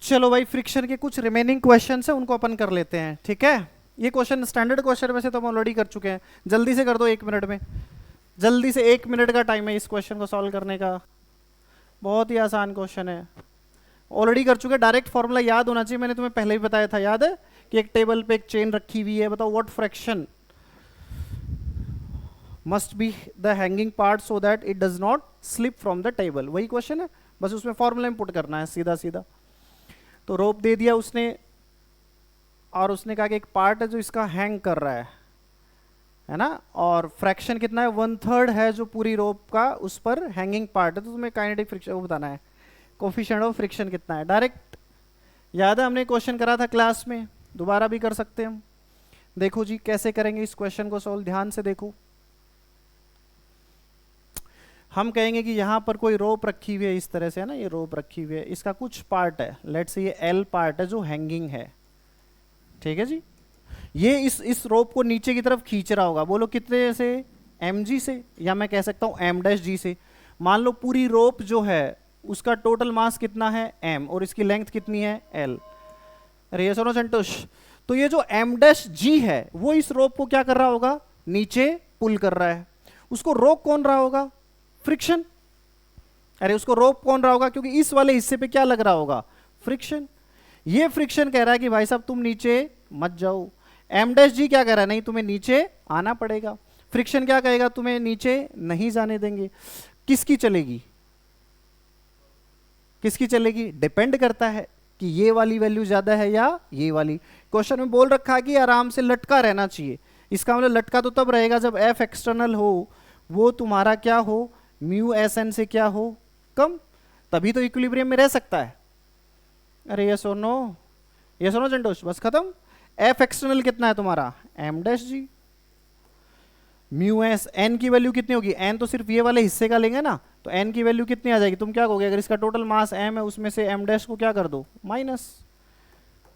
चलो भाई, फ्रिक्शन के कुछ रिमेनिंग क्वेश्चन है उनको अपन कर लेते हैं, ठीक है। ये क्वेश्चन स्टैंडर्ड क्वेश्चन में से तो हम ऑलरेडी कर चुके हैं। जल्दी से कर दो 1 मिनट में। जल्दी से, 1 मिनट का टाइम है इस क्वेश्चन को सॉल्व करने का। बहुत ही आसान क्वेश्चन है, ऑलरेडी कर चुके। डायरेक्ट फॉर्मूला याद होना चाहिए, मैंने तुम्हें पहले ही बताया था, याद है कि एक टेबल पे एक चेन रखी हुई है, बताओ what fraction must be the hanging part so that it does not slip from the table. वही क्वेश्चन है, बस उसमें फॉर्मूला में पुट करना है सीधा सीधा। तो रोप दे दिया उसने, और उसने कहा कि एक पार्ट है जो इसका हैंग कर रहा है ना, और फ्रैक्शन कितना है, 1/3 है जो पूरी रोप का उस पर हैंगिंग पार्ट है। तो तुम्हें काइनेटिक फ्रिक्शन वो बताना है, कोफिशिएंट ऑफ फ्रिक्शन कितना है। डायरेक्ट याद है, हमने क्वेश्चन करा था क्लास में, दोबारा भी कर सकते हैं हम। देखो जी कैसे करेंगे इस क्वेश्चन को सॉल्व, ध्यान से देखो। हम कहेंगे कि यहाँ पर कोई रोप रखी हुई है इस तरह से, है ना, ये रोप रखी हुई है, इसका कुछ पार्ट है, लेट्स से ये एल पार्ट है जो हैंगिंग है, ठीक है जी। ये इस रोप को नीचे की तरफ खींच रहा होगा, बोलो कितने से, एम जी से, या मैं कह सकता हूँ एम डैश जी से। मान लो पूरी रोप जो है उसका टोटल मास कितना है एम, और इसकी लेंथ कितनी है एल। अरे ये सुनो संतोष, तो ये जो एम डैश जी है वो इस रोप को क्या कर रहा होगा, नीचे पुल कर रहा है। उसको रोक कौन रहा होगा, फ्रिक्शन। अरे उसको रोक कौन रहा होगा, क्योंकि इस वाले हिस्से पे क्या लग रहा होगा, फ्रिक्शन। ये फ्रिक्शन कह रहा है कि भाई साहब तुम नीचे मत जाओ। एम डैश जी क्या कह रहा है, नहीं तुम्हें नीचे आना पड़ेगा। फ्रिक्शन क्या कहेगा, तुम्हें नीचे नहीं जाने देंगे। किसकी चलेगी, किसकी चलेगी, डिपेंड करता है कि ये वाली वैल्यू ज्यादा है या ये वाली। क्वेश्चन में बोल रखा है कि आराम से लटका रहना चाहिए। इसका मतलब लटका तो तब रहेगा जब एफ एक्सटर्नल हो वो तुम्हारा क्या हो, म्यू एस एन से क्या हो, कम, तभी तो इक्विलिब्रियम में रह सकता है। अरे ये सुनो, ये सुनो चंटोष, बस खत्म। एफ एक्सटर्नल कितना है तुम्हारा, एम डैश जी। म्यू एस, एन की वैल्यू कितनी होगी, एन तो सिर्फ ये वाले हिस्से का लेंगे ना, तो एन की वैल्यू कितनी आ जाएगी, तुम क्या कहोगे, अगर इसका टोटल मास एम है उसमें से एम डैश को क्या कर दो माइनस,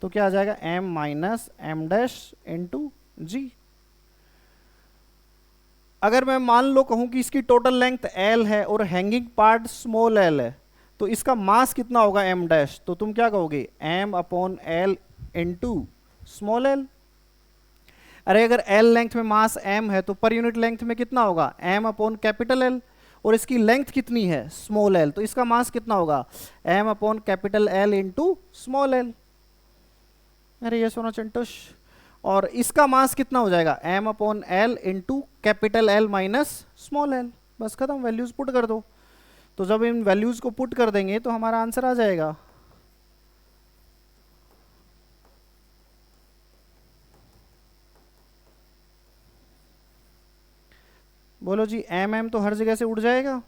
तो क्या आ जाएगा M minus M dash into g. अगर मैं मान लो कहूं कि इसकी टोटल लेंथ एल है और हैंगिंग पार्ट स्मॉल एल है, तो इसका मास कितना होगा एम डैश, तो तुम क्या कहोगे M upon L into small L. अरे अगर एल लेंथ में मास एम है तो पर यूनिट लेंथ में कितना होगा एम अपॉन कैपिटल एल, और इसकी लेंथ कितनी है स्मॉल एल, तो इसका मास कितना होगा M upon capital L into small L. अरे ये सोना चंटुश, और इसका मास कितना हो जाएगा M upon L into capital L minus small L. बस खत्म, वैल्यूज पुट कर दो। तो जब इन वैल्यूज को पुट कर देंगे तो हमारा आंसर आ जाएगा। बोलो जी, एम एम तो हर जगह से उड़ जाएगा,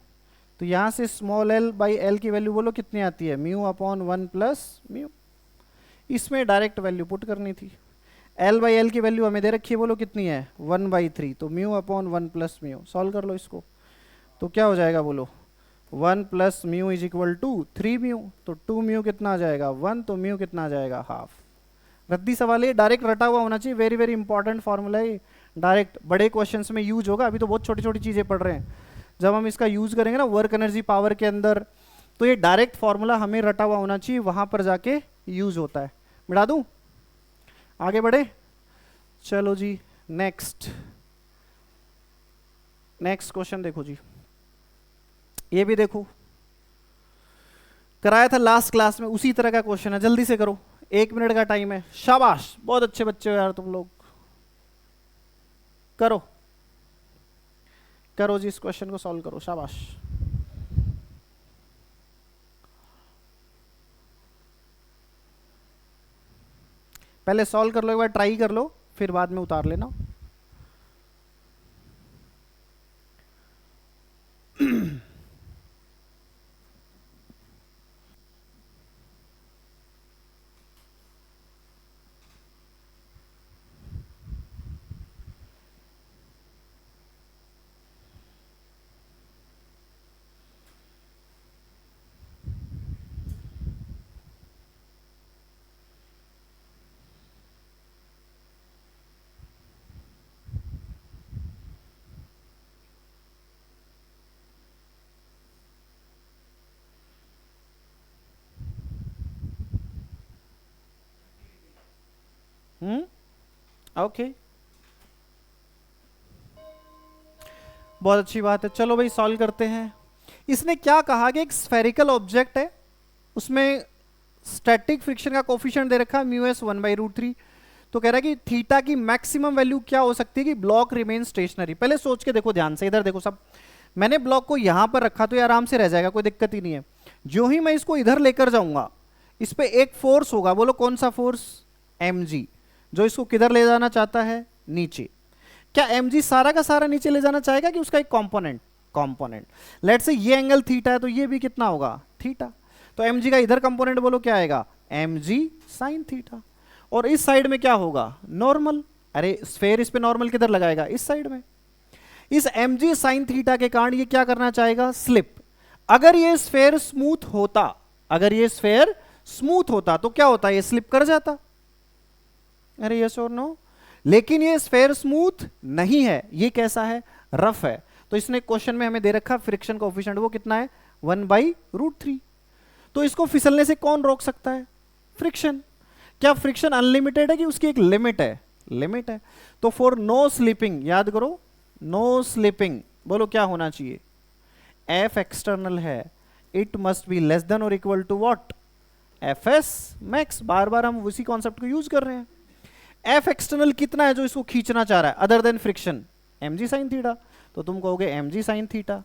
तो यहां से स्मॉल एल बाई एल की वैल्यू बोलो कितनी आती है, म्यू अपॉन 1 प्लस म्यू। इसमें डायरेक्ट वैल्यू पुट करनी थी। एल बाई एल की वैल्यू हमें दे रखी है, बोलो कितनी है 1/3, तो mu upon 1 plus mu. Solve कर लो इसको, तो क्या हो जाएगा बोलो 1 plus mu is equal to 3 mu, तो 2 म्यू कितना आ जाएगा 1, तो म्यू कितना आ जाएगा हाफ। रद्दी सवाल है, डायरेक्ट रटा हुआ होना चाहिए, वेरी वेरी इंपॉर्टेंट फॉर्मूला है, डायरेक्ट बड़े क्वेश्चंस में यूज होगा। अभी तो बहुत छोटी छोटी चीजें पढ़ रहे हैं, जब हम इसका यूज करेंगे ना वर्क एनर्जी पावर के अंदर, तो ये डायरेक्ट फॉर्मूला हमें रटा हुआ होना चाहिए, वहां पर जाके यूज होता है। मिटा दूं, आगे बढ़े, चलो जी नेक्स्ट। नेक्स्ट क्वेश्चन देखो जी, ये भी देखो, कराया था लास्ट क्लास में, उसी तरह का क्वेश्चन है, जल्दी से करो, 1 मिनट का टाइम है। शाबाश, बहुत अच्छे बच्चे हो यार तुम लोग, करो करो जी, इस क्वेश्चन को सॉल्व करो, शाबाश। पहले सॉल्व कर लो, एक बार ट्राई कर लो, फिर बाद में उतार लेना। ओके, बहुत अच्छी बात है। चलो भाई सॉल्व करते हैं। इसने क्या कहा कि एक स्फेरिकल ऑब्जेक्ट है, उसमें स्टैटिक फ्रिक्शन का कोफिशिएंट दे रखा है म्यू एस 1/√3। तो कह रहा है कि थीटा की मैक्सिमम वैल्यू क्या हो सकती है कि ब्लॉक रिमेन स्टेशनरी। पहले सोच के देखो ध्यान से, इधर देखो सब, मैंने ब्लॉक को यहां पर रखा तो ये आराम से रह जाएगा, कोई दिक्कत ही नहीं है। जो ही मैं इसको इधर लेकर जाऊंगा, इस पे एक फोर्स होगा, बोलो कौन सा फोर्स? mg, जो इसको किधर ले जाना चाहता है? नीचे। क्या mg सारा का सारा नीचे ले जाना चाहेगा कि उसका एक कंपोनेंट? लेट्स से ये एंगल थीटा है तो ये भी कितना होगा? थीटा। तो mg का इधर कंपोनेंट बोलो क्या आएगा? mg sin theta. और इस साइड में क्या होगा? नॉर्मल। अरे स्फेयर इस पे नॉर्मल किधर लगाएगा? इस साइड में। इस mg sin थीटा के कारण ये क्या करना चाहेगा? स्लिप। अगर ये स्फेयर स्मूथ होता, तो क्या होता? ये स्लिप कर जाता। अरे यस और नो? लेकिन ये स्फेयर स्मूथ नहीं है, ये कैसा है? रफ है। तो इसने क्वेश्चन में हमें दे रखा फ्रिक्शन कोएफिशिएंट, वो कितना है? 1/√3। तो इसको फिसलने से कौन रोक सकता है? फ्रिक्शन। क्या फ्रिक्शन अनलिमिटेड है कि उसकी एक लिमिट है? लिमिट है। तो फॉर नो स्लिपिंग, याद करो, नो स्लिपिंग, बोलो क्या होना चाहिए? एफ एक्सटर्नल है, it must be less than और equal to what? F S max. बार बार हम उसी कॉन्सेप्ट को यूज कर रहे हैं। एफ एक्सटर्नल कितना है जो इसको खींचना चाह रहा है other than friction? mg sin theta. तो तुम कहोगे mg sin थीटा।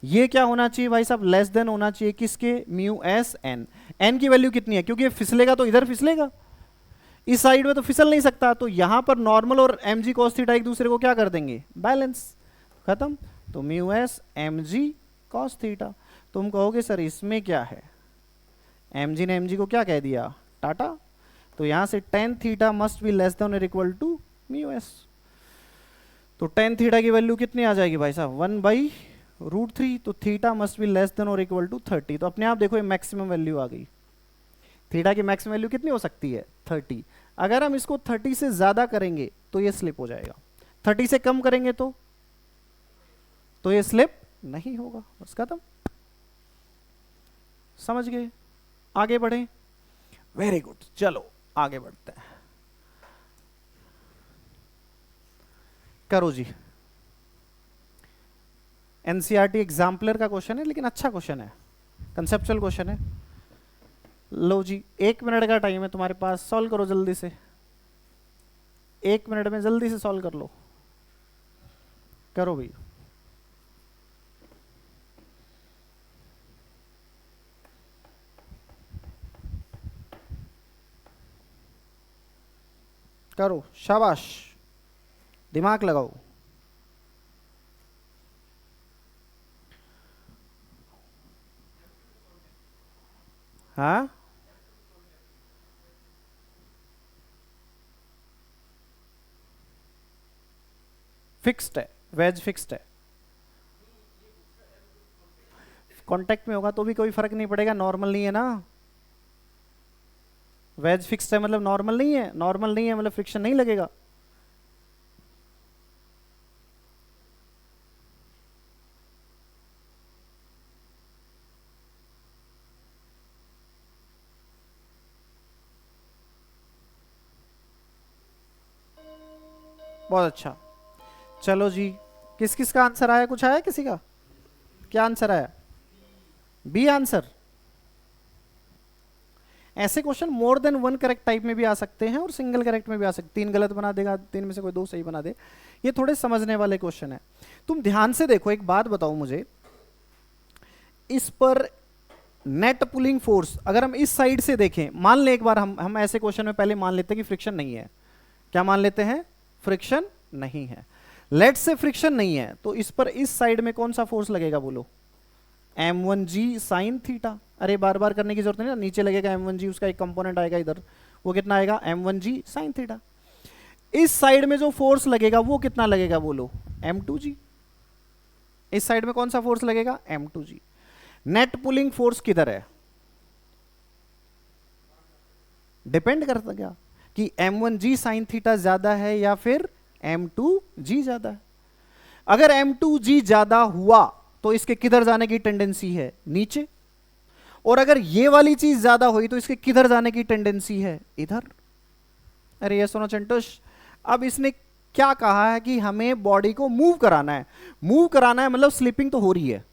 ये क्या होना चाहिए भाई साहब? लेस देन होना चाहिए किसके? Mu S N. एन की वैल्यू कितनी है? क्योंकि ये फिसलेगा तो इधर फिसलेगा, इस साइड में तो फिसल नहीं सकता, तो यहां पर नॉर्मल और mg cos थीटा एक दूसरे को क्या कर देंगे? बैलेंस। खत्म। तो mu S mg cos theta. तुम कहोगे सर इसमें क्या है? mg ने mg को क्या कह दिया? टाटा। तो यहां से tan theta must be less than और इक्वल टू म्यू एस। तो tan थीटा की वैल्यू कितनी आ जाएगी भाई साहब? 1/√3। तो theta must be less than और इक्वल टू 30। तो अपने आप देखो ये मैक्सिमम वैल्यू आ गई। थीटा की मैक्सिमम वैल्यू कितनी हो सकती है? 30। अगर हम इसको 30 से ज्यादा करेंगे तो ये स्लिप हो जाएगा, 30 से कम करेंगे तो ये स्लिप नहीं होगा। बस खत्म। समझ गए? आगे बढ़े? वेरी गुड, चलो आगे बढ़ते हैं। करो जी। एनसीईआरटी एग्जाम्पलर का क्वेश्चन है, लेकिन अच्छा क्वेश्चन है, कंसेप्चुअल क्वेश्चन है। लो जी, 1 मिनट का टाइम है तुम्हारे पास, सॉल्व करो जल्दी से। 1 मिनट में जल्दी से सॉल्व कर लो। करो भाई। करो, शाबाश, दिमाग लगाओ। हाँ, फिक्स्ड है, वेज फिक्स्ड है। कांटेक्ट में होगा तो भी कोई फर्क नहीं पड़ेगा, नॉर्मल नहीं है ना। वेज फिक्स्ड है मतलब नॉर्मल नहीं है, नॉर्मल नहीं है मतलब फ्रिक्शन नहीं लगेगा। बहुत अच्छा। चलो जी, किस किस का आंसर आया? कुछ आया किसी का? क्या आंसर आया? B answer. ऐसे question more than one correct type में भी आ सकते हैं और सिंगल करेक्ट में भी आ सकते। 3 गलत बना देगा, 3 में से कोई 2 सही बना दे। ये थोड़े समझने वाले क्वेश्चन है। तुम ध्यान से देखो, एक बात बताओ मुझे, इस पर नेट पुलिंग फोर्स अगर हम इस साइड से देखें, मान ले एक बार हम ऐसे क्वेश्चन में पहले मान लेते हैं कि फ्रिक्शन नहीं है। क्या मान लेते हैं? फ्रिक्शन नहीं है। लेट्स से फ्रिक्शन नहीं है तो इस पर इस साइड में कौन सा फोर्स लगेगा बोलो? m1g sin theta. अरे बार बार करने की जरूरत नहीं ना, नीचे लगेगा m1g, उसका एक कंपोनेंट आएगा इधर, वो कितना आएगा? m1g sin theta. इस साइड में जो फोर्स लगेगा वो कितना लगेगा बोलो? m2g। इस साइड में कौन सा फोर्स लगेगा? m2g। नेट पुलिंग फोर्स किधर है? डिपेंड करता क्या कि m1g sin थीटा ज्यादा है या फिर m2g ज्यादा है। अगर m2g ज्यादा हुआ तो इसके किधर जाने की टेंडेंसी है? नीचे। और अगर ये वाली चीज ज्यादा हुई तो इसके किधर जाने की टेंडेंसी है? इधर। अरे ये सुनो चिंटूश, अब इसने क्या कहा है कि हमें बॉडी को मूव कराना है। मूव कराना है मतलब स्लिपिंग तो हो रही है,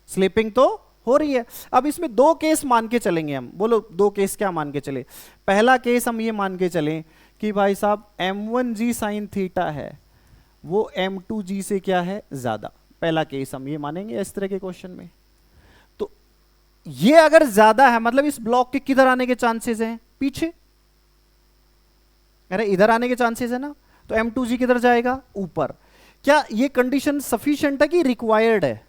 स्लिपिंग तो हो रही है। अब इसमें दो केस मान के चलेंगे हम। बोलो दो केस क्या मान के चले? पहला केस हम ये मान के चलें कि भाई साहब m1g साइन थीटा है वो m2g से क्या है, ज्यादा। पहला केस हम ये मानेंगे इस तरह के क्वेश्चन में। तो ये अगर ज्यादा है मतलब इस ब्लॉक के किधर आने के चांसेस हैं, पीछे। अरे इधर आने के चांसेस है ना, तो m2g किधर जाएगा, ऊपर। क्या ये कंडीशन सफिशिएंट है कि रिक्वायर्ड है?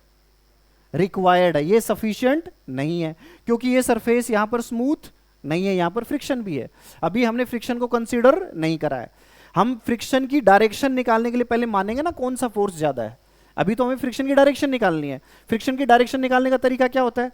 रिक्वायर्ड है, ये सफिशिएंट नहीं है क्योंकि ये सरफेस यहां पर स्मूथ नहीं है, यहां पर फ्रिक्शन भी है। अभी हमने फ्रिक्शन को कंसीडर नहीं करा है। हम फ्रिक्शन की डायरेक्शन निकालने के लिए पहले मानेंगे ना कौन सा फोर्स ज्यादा है। अभी तो हमें फ्रिक्शन की डायरेक्शन निकालनी है। फ्रिक्शन की डायरेक्शन निकालने का तरीका क्या होता है?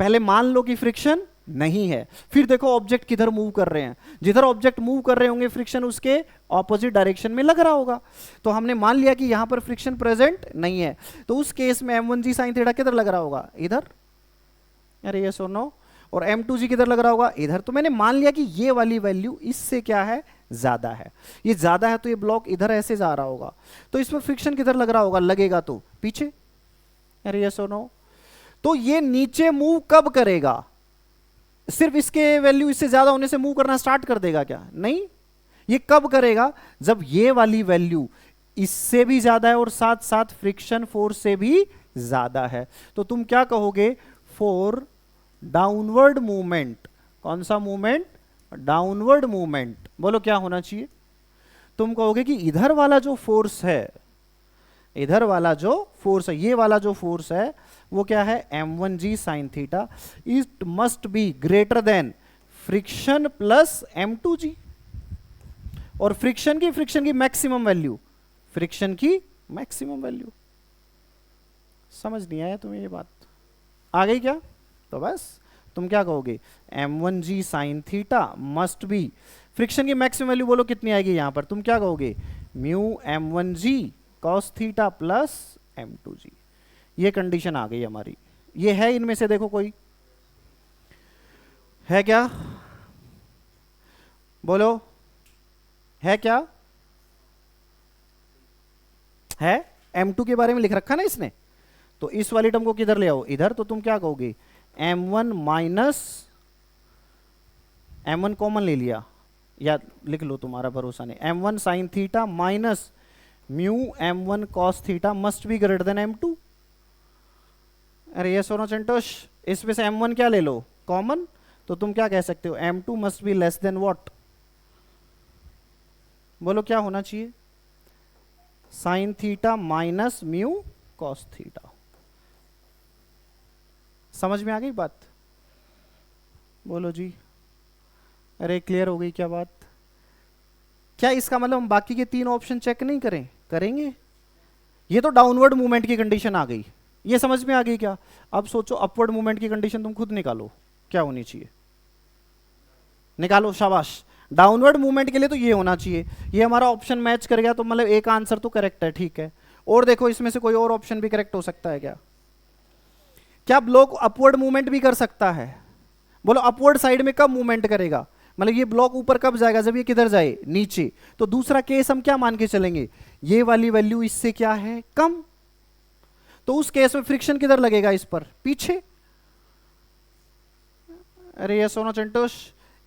पहले मान लो कि फ्रिक्शन नहीं है, फिर देखो ऑब्जेक्ट किधर मूव कर रहे हैं। जिधर ऑब्जेक्ट मूव कर रहे होंगे फ्रिक्शन उसके ऑपोजिट डायरेक्शन में लग रहा होगा। तो हमने मान लिया कि यहां पर फ्रिक्शन प्रेजेंट नहीं है, तो उस केस में m1g साइन थीटा किधर लग रहा होगा, इधर। अरे ये सुनो, और m2g किधर लग रहा होगा, इधर। तो मैंने मान लिया कि ये वाली वैल्यू इससे क्या है, ज्यादा है। ये ज्यादा है तो ये ब्लॉक इधर ऐसे जा रहा होगा, तो इसमें फ्रिक्शन किधर लग रहा होगा, लगेगा तो पीछे। अरे ये सुनो, तो ये नीचे मूव कब करेगा? सिर्फ इसके वैल्यू इससे ज्यादा होने से मूव करना स्टार्ट कर देगा क्या? नहीं, ये कब करेगा? जब ये वाली वैल्यू इससे भी ज्यादा है और साथ साथ फ्रिक्शन फोर्स से भी ज्यादा है। तो तुम क्या कहोगे? For downward movement. कौन सा मूवमेंट? Downward movement. बोलो क्या होना चाहिए? तुम कहोगे कि इधर वाला जो फोर्स है, इधर वाला जो फोर्स है, ये वाला जो फोर्स है वो क्या है, m1g sine theta. It must be greater then friction plus m2g। और फ्रिक्शन की मैक्सिमम वैल्यू, फ्रिक्शन की मैक्सिमम वैल्यू। समझ नहीं आया तुम्हें ये बात? आ गई क्या? तो बस तुम क्या कहोगे, m1g sine theta must be, friction की मैक्सिमम वैल्यू बोलो कितनी आएगी यहां पर, तुम क्या कहोगे, mu m1g cos theta plus m2g। ये कंडीशन आ गई हमारी। ये है इनमें से देखो कोई है क्या? बोलो है क्या? है? m2 के बारे में लिख रखा ना इसने, तो इस वाली टर्म को किधर ले आओ, इधर। तो तुम क्या कहोगे, m1 माइनस m1 कॉमन ले लिया, या लिख लो, तुम्हारा भरोसा नहीं। m1 sign theta minus mu m1 cos theta must be greater then m2। अरे ये सोनो चंटोश, इसमें से m1 क्या ले लो, कॉमन। तो तुम क्या कह सकते हो, m2 must be less then what? बोलो क्या होना चाहिए, sign theta minus mu cos theta. समझ में आ गई बात? बोलो जी। अरे क्लियर हो गई क्या बात? क्या इसका मतलब हम बाकी के तीन ऑप्शन चेक नहीं करें? करेंगे। ये तो डाउनवर्ड मूवमेंट की कंडीशन आ गई, ये समझ में आ गई क्या? अब सोचो अपवर्ड मूवमेंट की कंडीशन तुम खुद निकालो, क्या होनी चाहिए, निकालो, शाबाश। डाउनवर्ड मूवमेंट के लिए तो ये होना चाहिए। ये हमारा ऑप्शन मैच कर गया, तो मतलब एक आंसर तो करेक्ट है, ठीक है। और देखो इसमें से कोई और ऑप्शन भी करेक्ट हो सकता है क्या? क्या ब्लॉक अपवर्ड मूवमेंट भी कर सकता है? बोलो अपवर्ड साइड में कब मूवमेंट करेगा, मतलब ये ब्लॉक ऊपर कब जाएगा, जब ये किधर जाए, नीचे। तो दूसरा केस हम क्या मान के चलेंगे, ये वाली वैल्यू इससे क्या है, कम। तो उस केस में फ्रिक्शन किधर लगेगा, इस पर, पीछे। अरे ये सोनो चंटोश,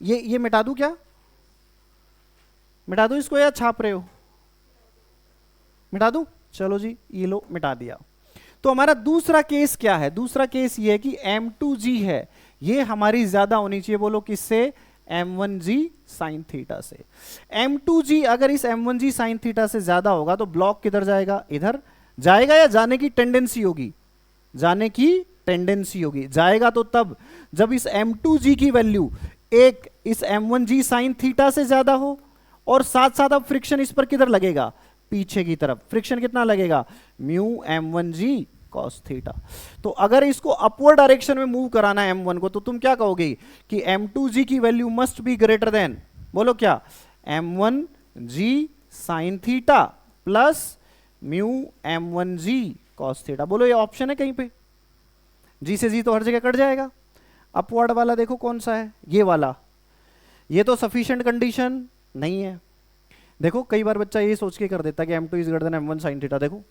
ये मिटा दूं क्या? मिटा दूं इसको या छाप रहे हो? मिटा दूं? चलो जी, ये लो मिटा दिया। तो हमारा दूसरा केस क्या है? दूसरा केस ये है कि m2g है, ये हमारी ज्यादा होनी चाहिए। बोलो किससे? m1g साइन थीटा से। m2g अगर इस m1g साइन थीटा से ज्यादा होगा तो ब्लॉक किधर जाएगा, इधर जाएगा, या जाने की टेंडेंसी होगी? जाने की टेंडेंसी होगी। जाएगा तो तब जब इस m2g की वैल्यू एक इस m1g साइन थीटा से ज्यादा हो, और साथ साथ अब फ्रिक्शन इस पर किधर लगेगा, पीछे की तरफ। फ्रिक्शन कितना लगेगा, म्यू m1g cos थीटा। तो अगर इसको अपवर्ड डायरेक्शन में मूव कराना है m1 को, तो तुम क्या कहोगे कि m2g की value must be greater then, बोलो क्या, m1g sine theta plus mu m1g cos theta. बोलो ये ऑप्शन है कहीं पे? जी से जी तो हर जगह कट जाएगा। अपवर्ड वाला देखो कौन सा है, ये वाला। ये तो सफिशिएंट कंडीशन नहीं है। देखो कई बार बच्चा ये सोच के कर देता है कि m2 is greater then m1 sine theta. देखो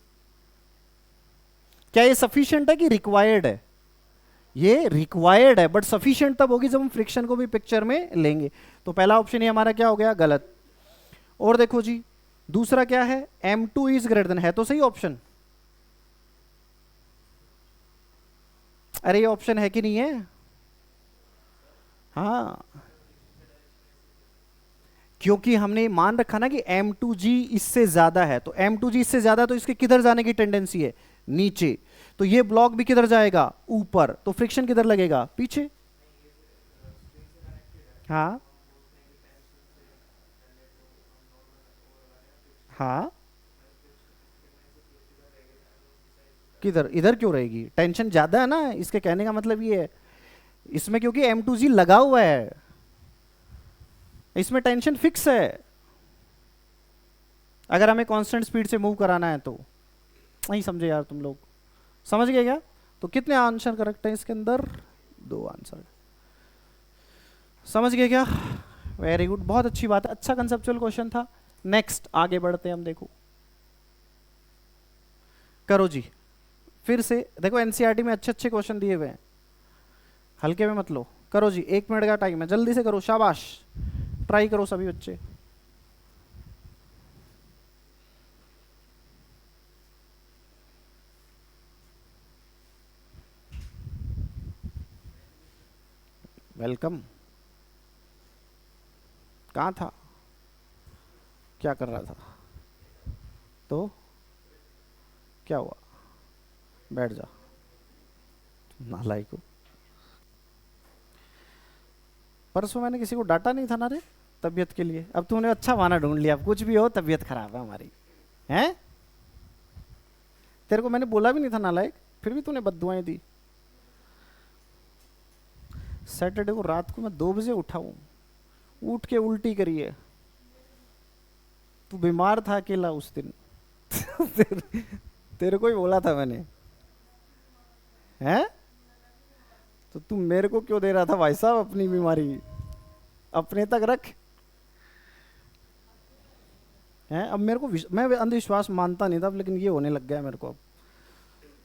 क्या ये सफिशिएंट है कि रिक्वायर्ड है? ये रिक्वायर्ड है, बट सफिशिएंट तब होगी जब हम फ्रिक्शन को भी पिक्चर में लेंगे। तो पहला ऑप्शन ये हमारा क्या हो गया, गलत। और देखो जी दूसरा क्या है, m2 इज ग्रेटर देन, है तो सही ऑप्शन। अरे ये ऑप्शन है कि नहीं है? हाँ, क्योंकि हमने मान रखा ना कि m2g इससे ज्यादा है, तो m2g इससे ज्यादा है तो इसके किधर जाने की टेंडेंसी है, नीचे। तो ये ब्लॉक भी किधर जाएगा, ऊपर। तो फ्रिक्शन किधर लगेगा, पीछे। हाँ हाँ, किधर, इधर क्यों रहेगी, टेंशन ज्यादा है ना, इसके कहने का मतलब ये है। इसमें क्योंकि m2g लगा हुआ है, इसमें टेंशन फिक्स है। अगर हमें कांस्टेंट स्पीड से मूव कराना है तो। नहीं समझे यार तुम लोग, समझ गए क्या? तो कितने आंसर करेक्ट है इसके अंदर, 2 आंसर। समझ गए क्या? वेरी गुड, बहुत अच्छी बात है, अच्छा कंसेप्चुअल क्वेश्चन था। नेक्स्ट आगे बढ़ते हैं हम। देखो करो जी, फिर से देखो एनसीईआरटी में अच्छे अच्छे क्वेश्चन दिए हुए हैं, हल्के में मत लो। करो जी, 1 मिनट का टाइम है, जल्दी से करो, शाबाश, ट्राई करो सभी बच्चे। वेलकम। कहाँ था, क्या कर रहा था? तो क्या हुआ, बैठ जा, नालायक हो। परसों मैंने किसी को डांटा नहीं था ना रे, तबीयत के लिए। अब तूने अच्छा बहाना ढूंढ लिया, अब कुछ भी हो तबीयत खराब है हमारी, हैं? तेरे को मैंने बोला भी नहीं था नालायक, फिर भी तूने बद्दुआएं दी। सैटरडे को रात को मैं 2 बजे उठा हूँ, उठ के उल्टी करी है। तू बीमार था अकेला उस दिन। तेरे को ही बोला था मैंने, हैं? तो तू मेरे को क्यों दे रहा था भाई साहब अपनी बीमारी, अपने तक रख। हैं? अब मेरे को मैं अंधविश्वास मानता नहीं था, लेकिन ये होने लग गया मेरे को अब।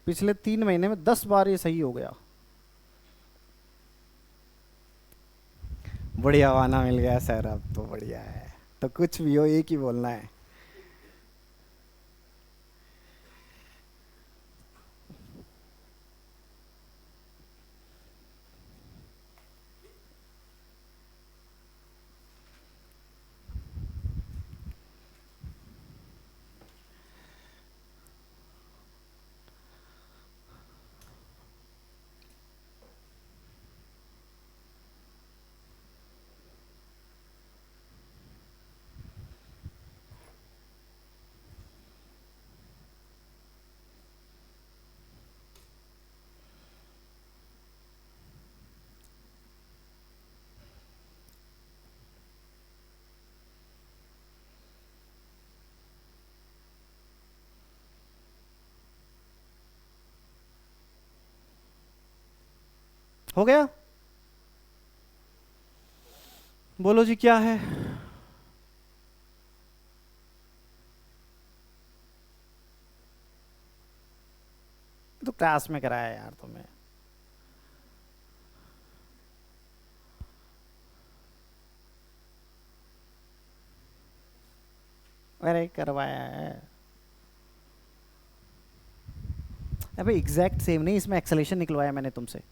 पिछले 3 महीने में 10 बार ये सही हो गया। बढ़िया वाना मिल गया सर, अब तो बढ़िया है। तो कुछ भी हो एक ही बोलना है। हो गया? बोलो जी क्या है? तो क्लास में कराया यार तुम्हें। अरे करवाया है। अबे एग्जैक्ट सेम नहीं, इसमें एक्सेलेरेशन निकलवाया मैंने तुमसे।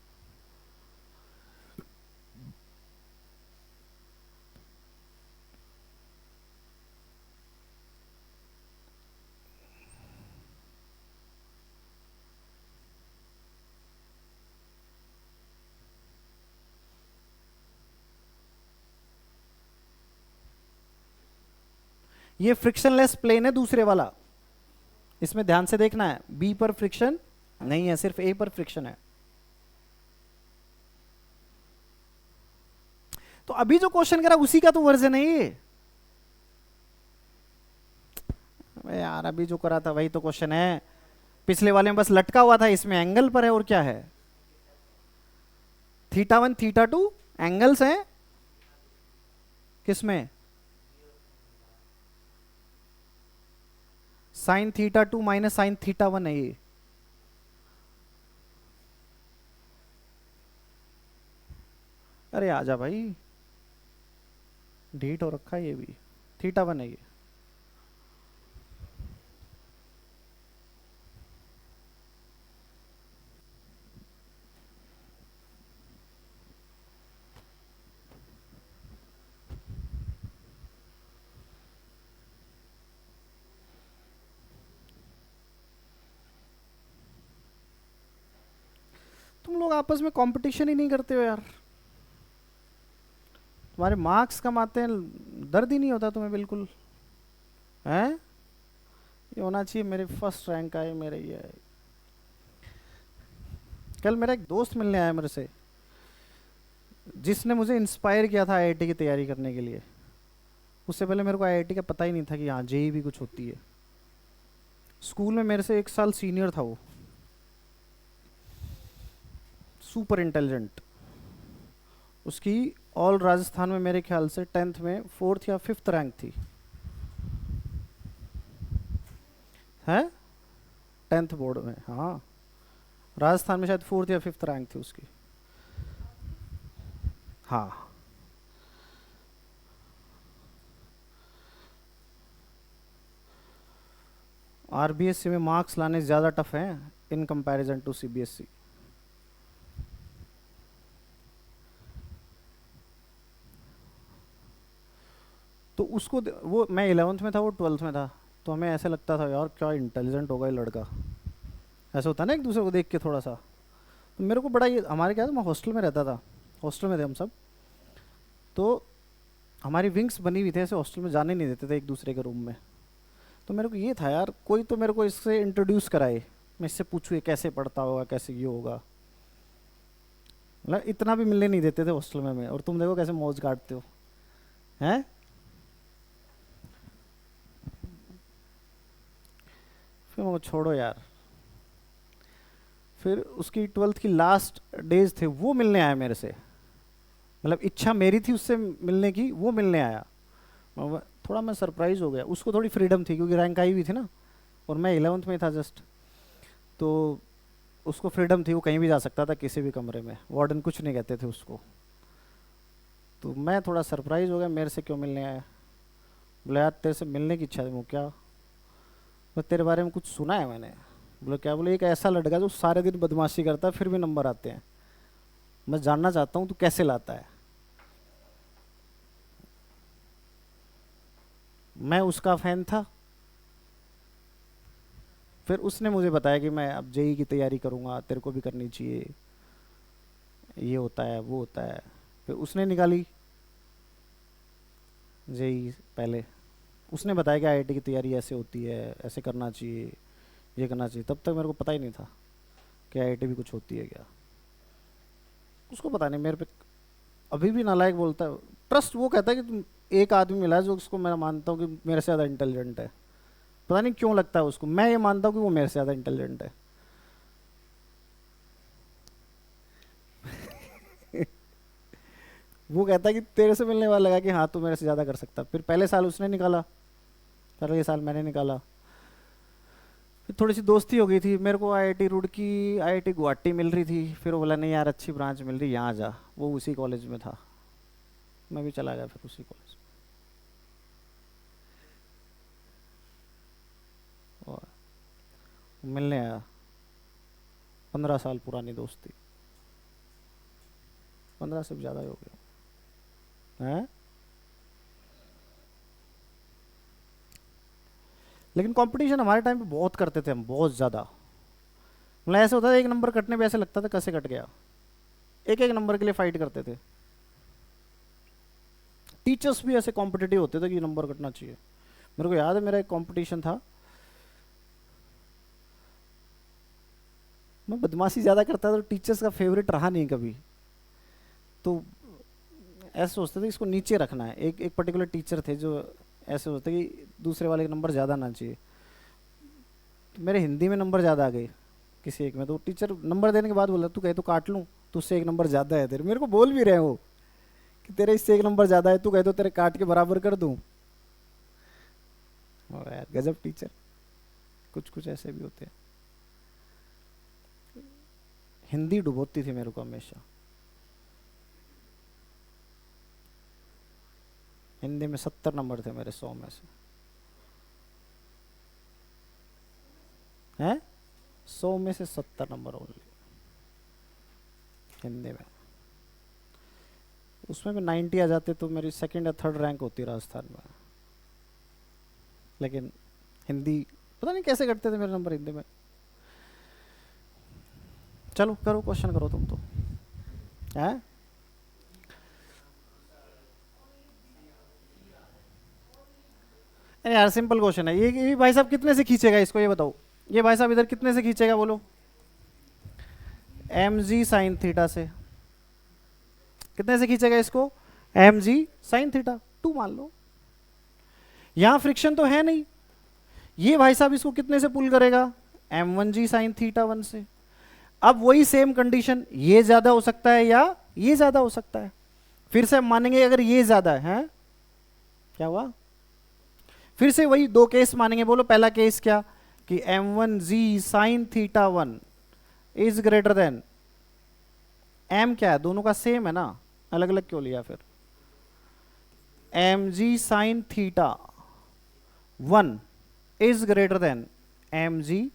ये फ्रिक्शनलेस प्लेन है दूसरे वाला, इसमें ध्यान से देखना है, बी पर फ्रिक्शन नहीं है, सिर्फ ए पर फ्रिक्शन है। तो अभी जो क्वेश्चन करा उसी का तो वर्जन है ये। अबे यार अभी जो करा था वही तो क्वेश्चन है, पिछले वाले में बस लटका हुआ था, इसमें एंगल पर है और क्या है, θ1 θ2 एंगल्स हैं। किसमें? Sine theta two minus sine theta one है ये। अरे आजा भाई, ढीट हो रखा है ये भी। थीटा वन है ये। तुम लोग आपस में कंपटीशन ही नहीं करते हो यार। तुम्हारे मार्क्स कम आते हैं, दर्द ही नहीं होता तुम्हें बिल्कुल, हैं? ये होना चाहिए मेरे फर्स्ट रैंक आए मेरे ये। कल मेरा एक दोस्त मिलने आया मेरे से, जिसने मुझे इंस्पायर किया था आईआईटी की तैयारी करने के लिए। उससे पहले मेरे को आईआईटी का पता ही नहीं था कि हाँ जेई भी कुछ होती है। स्कूल में मेरे से 1 साल सीनियर था वो, सुपर इंटेलिजेंट। उसकी ऑल राजस्थान में मेरे ख्याल से 10th में 4th या 5th रैंक थी, है 10th बोर्ड में। हाँ, राजस्थान में शायद 4th या 5th रैंक थी उसकी। हाँ, आरबीएससी में मार्क्स लाने ज़्यादा टफ हैं इन कंपैरिजन टू सीबीएसई। तो उसको वो, मैं 11th में था, वो 12th में था, तो हमें ऐसे लगता था यार क्या इंटेलिजेंट होगा ये लड़का। ऐसा होता है ना एक दूसरे को देख के थोड़ा सा। तो मेरे को बड़ा ये, हमारे क्या था, मैं हॉस्टल में रहता था, हॉस्टल में थे हम सब। तो हमारी विंग्स बनी हुई थे, ऐसे हॉस्टल में जाने नहीं देते थे एक दूसरे के रूम में। तो मेरे को ये था यार कोई तो मेरे को इससे इंट्रोड्यूस कराए, मैं इससे पूछूँ ये कैसे पढ़ता होगा, कैसे ये होगा। मतलब इतना भी मिलने नहीं देते थे हॉस्टल में और तुम देखो कैसे मौज काटते हो, हैं? फिर वो छोड़ो यार। फिर उसकी 12th की लास्ट डेज थे, वो मिलने आया मेरे से। मतलब इच्छा मेरी थी उससे मिलने की, वो मिलने आया। थोड़ा मैं सरप्राइज हो गया। उसको थोड़ी फ्रीडम थी क्योंकि रैंक आई हुई थी ना, और मैं 11th में था जस्ट। तो उसको फ्रीडम थी, वो कहीं भी जा सकता था किसी भी कमरे में, वार्डन कुछ नहीं कहते थे उसको। तो मैं थोड़ा सरप्राइज हो गया, मेरे से क्यों मिलने आया। बोले यार तेरे से मिलने की इच्छा थी। वो क्या? मैं तेरे बारे में कुछ सुना है मैंने। बोले क्या? बोले एक ऐसा लड़का जो सारे दिन बदमाशी करता है फिर भी नंबर आते हैं, मैं जानना चाहता हूँ तू कैसे लाता है। मैं उसका फैन था। फिर उसने मुझे बताया कि मैं अब जेई की तैयारी करूँगा, तेरे को भी करनी चाहिए, ये होता है वो होता है। फिर उसने निकाली जेई पहले, उसने बताया कि आईआईटी की तैयारी ऐसे होती है, ऐसे करना चाहिए, ये करना चाहिए। तब तक मेरे को पता ही नहीं था कि आईआईटी भी कुछ होती है क्या। उसको पता नहीं, मेरे पे अभी भी नालायक बोलता है। ट्रस्ट, वो कहता है कि तुम, एक आदमी मिला है जो उसको मैं मानता हूँ कि मेरे से ज़्यादा इंटेलिजेंट है। पता नहीं क्यों लगता है उसको, मैं ये मानता हूँ कि वो मेरे से ज़्यादा इंटेलिजेंट है। वो कहता है कि तेरे से मिलने वाला लगा कि हाँ तू मेरे से ज़्यादा कर सकता। फिर पहले साल उसने निकाला, अगले साल मैंने निकाला। फिर थोड़ी सी दोस्ती हो गई थी। मेरे को आईआईटी रुड़की, आईआईटी गुवाहाटी मिल रही थी। फिर वो बोला नहीं यार अच्छी ब्रांच मिल रही, यहाँ जा। वो उसी कॉलेज में था, मैं भी चला गया फिर उसी कॉलेज। और मिलने आया, 15 साल पुरानी दोस्ती, 15 से भी ज़्यादा ही हो गया है। लेकिन कंपटीशन हमारे टाइम पे बहुत करते थे हम, बहुत ज़्यादा। मतलब ऐसे होता था एक नंबर कटने पे ऐसे लगता था कैसे कट गया। एक एक नंबर के लिए फाइट करते थे। टीचर्स भी ऐसे कॉम्पिटिटिव होते थे कि नंबर कटना चाहिए। मेरे को याद है मेरा एक कंपटीशन था, मैं बदमाशी ज़्यादा करता था तो टीचर्स का फेवरेट रहा नहीं कभी। तो ऐसे सोचते थे इसको नीचे रखना है। एक एक पर्टिकुलर टीचर थे जो ऐसे सोचते कि दूसरे वाले के नंबर ज़्यादा ना चाहिए। तो मेरे हिंदी में नंबर ज़्यादा आ गए किसी एक में, तो टीचर नंबर देने के बाद बोला तू कहे तो काट लूँ, तुझसे एक नंबर ज़्यादा है तेरे। मेरे को बोल भी रहे हो कि तेरे इससे एक नंबर ज्यादा है, तू कह दो तेरे काट के बराबर कर दूं। और यार गजब टीचर, कुछ कुछ ऐसे भी होते हैं। हिंदी डुबोती थी मेरे को हमेशा। हिंदी में 70 नंबर थे मेरे 100 में से। हैं 100 में से 70 नंबर ओनली हिंदी में। उसमें भी 90 आ जाते तो मेरी सेकंड या थर्ड रैंक होती राजस्थान में। लेकिन हिंदी पता नहीं कैसे करते थे मेरे नंबर हिंदी में। चलो करो, क्वेश्चन करो तुम तो। है यार सिंपल क्वेश्चन है ये भाई साहब कितने से खींचेगा इसको, ये बताओ। ये भाई साहब इधर कितने से खींचेगा बोलो। एम जी साइन थीटा से। कितने से खींचेगा इसको, एम जी साइन थीटा 2 मान लो। यहां फ्रिक्शन तो है नहीं, ये भाई साहब इसको कितने से पुल करेगा, M one G sine theta 1 से। अब वही सेम कंडीशन, ये ज्यादा हो सकता है या ये ज्यादा हो सकता है। फिर से हम मानेंगे अगर ये ज्यादा है, क्या हुआ, फिर से वही 2 केस मानेंगे। बोलो पहला केस क्या, कि M one G sine theta 1 is greater than M, क्या है दोनों का सेम है ना, अलग अलग क्यों लिया फिर, M G sine theta 1 is greater than M G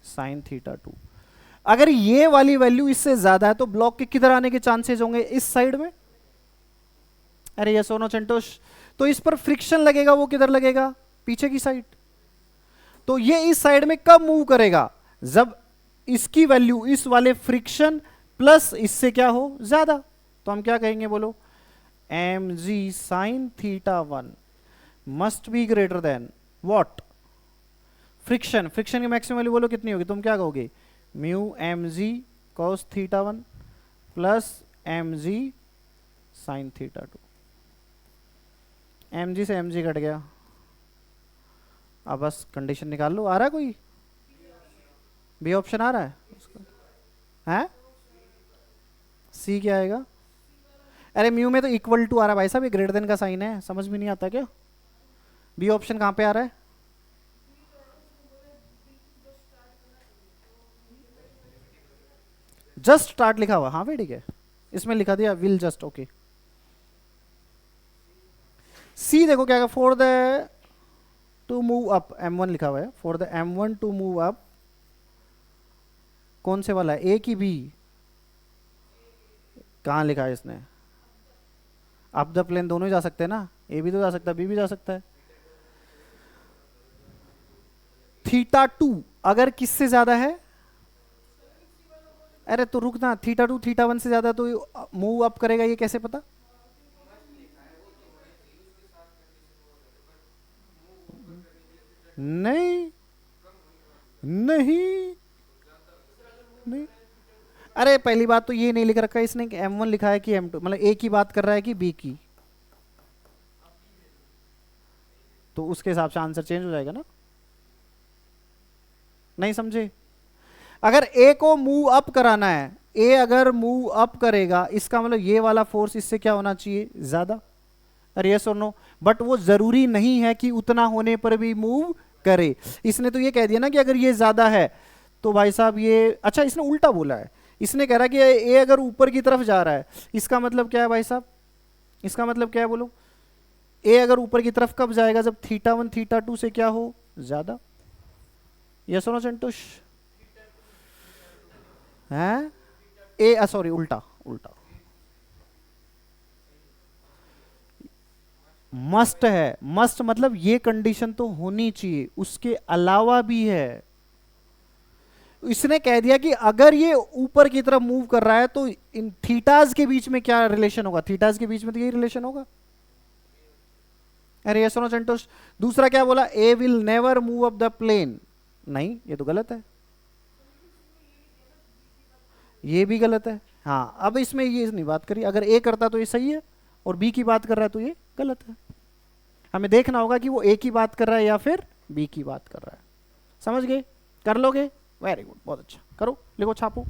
sine theta 2। अगर ये वाली वैल्यू इससे ज्यादा है तो ब्लॉक के किधर आने के चांसेस होंगे, इस साइड में। अरे ये सोनो चंटोश, तो इस पर फ्रिक्शन लगेगा, वो किधर लगेगा, पीछे की साइड। तो ये इस साइड में कब मूव करेगा, जब इसकी वैल्यू इस वाले फ्रिक्शन प्लस इससे क्या हो, ज्यादा। तो हम क्या कहेंगे बोलो, M G sine theta 1 must be greater than what, friction. Friction की मैक्सिमम वैल्यू बोलो कितनी होगी, तुम क्या कहोगे, mu M G cos theta 1 plus M G sine theta 2। M G से एम जी कट गया, अब बस कंडीशन निकाल लो। आ रहा है कोई, बी ऑप्शन आ रहा है हैं? सी क्या आएगा, अरे म्यू में तो इक्वल टू आ रहा है भाई साहब, ये ग्रेटर देन का साइन है, समझ में नहीं आता क्या। बी ऑप्शन कहां पे आ रहा है, जस्ट स्टार्ट लिखा हुआ, हाँ भाई ठीक है, इसमें लिखा दिया विल जस्ट, ओके। सी देखो क्या, for the to move up, M1 लिखा हुआ है, for the M1 to move up, कौन से वाला है, ए की बी, कहां लिखा है इसने, अप द प्लेन दोनों ही जा सकते हैं ना, ए भी तो जा सकता है, बी भी जा सकता है। थीटा 2 अगर किससे ज्यादा है, अरे तो रुकना, थीटा 2 थीटा 1 से ज्यादा तो मूव अप करेगा, ये कैसे पता, नहीं नहीं नहीं, अरे पहली बात तो ये नहीं लिख रखा है इसने कि M1 लिखा है कि M2, मतलब ए की बात कर रहा है कि बी की, तो उसके हिसाब से आंसर चेंज हो जाएगा ना, नहीं समझे। अगर ए को मूव अप कराना है, ए अगर मूव अप करेगा इसका मतलब ये वाला फोर्स इससे क्या होना चाहिए, ज्यादा। अरे यस और नो, बट वो जरूरी नहीं है कि उतना होने पर भी मूव करे। इसने तो ये कह दिया ना कि अगर ये ज्यादा है तो भाई साहब ये, अच्छा इसने उल्टा बोला है, इसने कह रहा है कि ए अगर ऊपर की तरफ जा रहा है, इसका मतलब क्या है भाई साहब, इसका मतलब क्या है बोलो, ए अगर ऊपर की तरफ कब जाएगा, जब थीटा 1 थीटा 2 से क्या हो, ज्यादा। यस और नो संतोष, हैं ए, सॉरी उल्टा उल्टा, मस्ट है, मस्ट मतलब ये कंडीशन तो होनी चाहिए, उसके अलावा भी है। इसने कह दिया कि अगर ये ऊपर की तरफ मूव कर रहा है तो इन थीटाज के बीच में क्या रिलेशन होगा, थीटाज के बीच में तो यही रिलेशन होगा। अरे ये सुनो संतोष, दूसरा क्या बोला, A will never move up the plane, नहीं ये तो गलत है, ये भी गलत है। हाँ अब इसमें ये नहीं बात करी, अगर ए करता तो ये सही है और बी की बात कर रहा है तो ये गलत है। हमें देखना होगा कि वो ए की बात कर रहा है या फिर बी की बात कर रहा है। समझ गए, कर लोगे, वेरी गुड, बहुत अच्छा, करो, लिखो, छापो,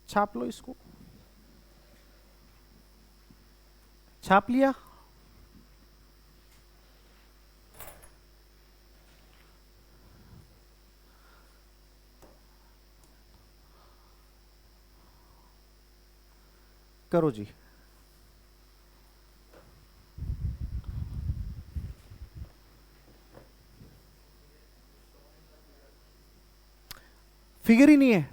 छाप लो इसको। छाप लिया। करो जी। फिगर ही नहीं है।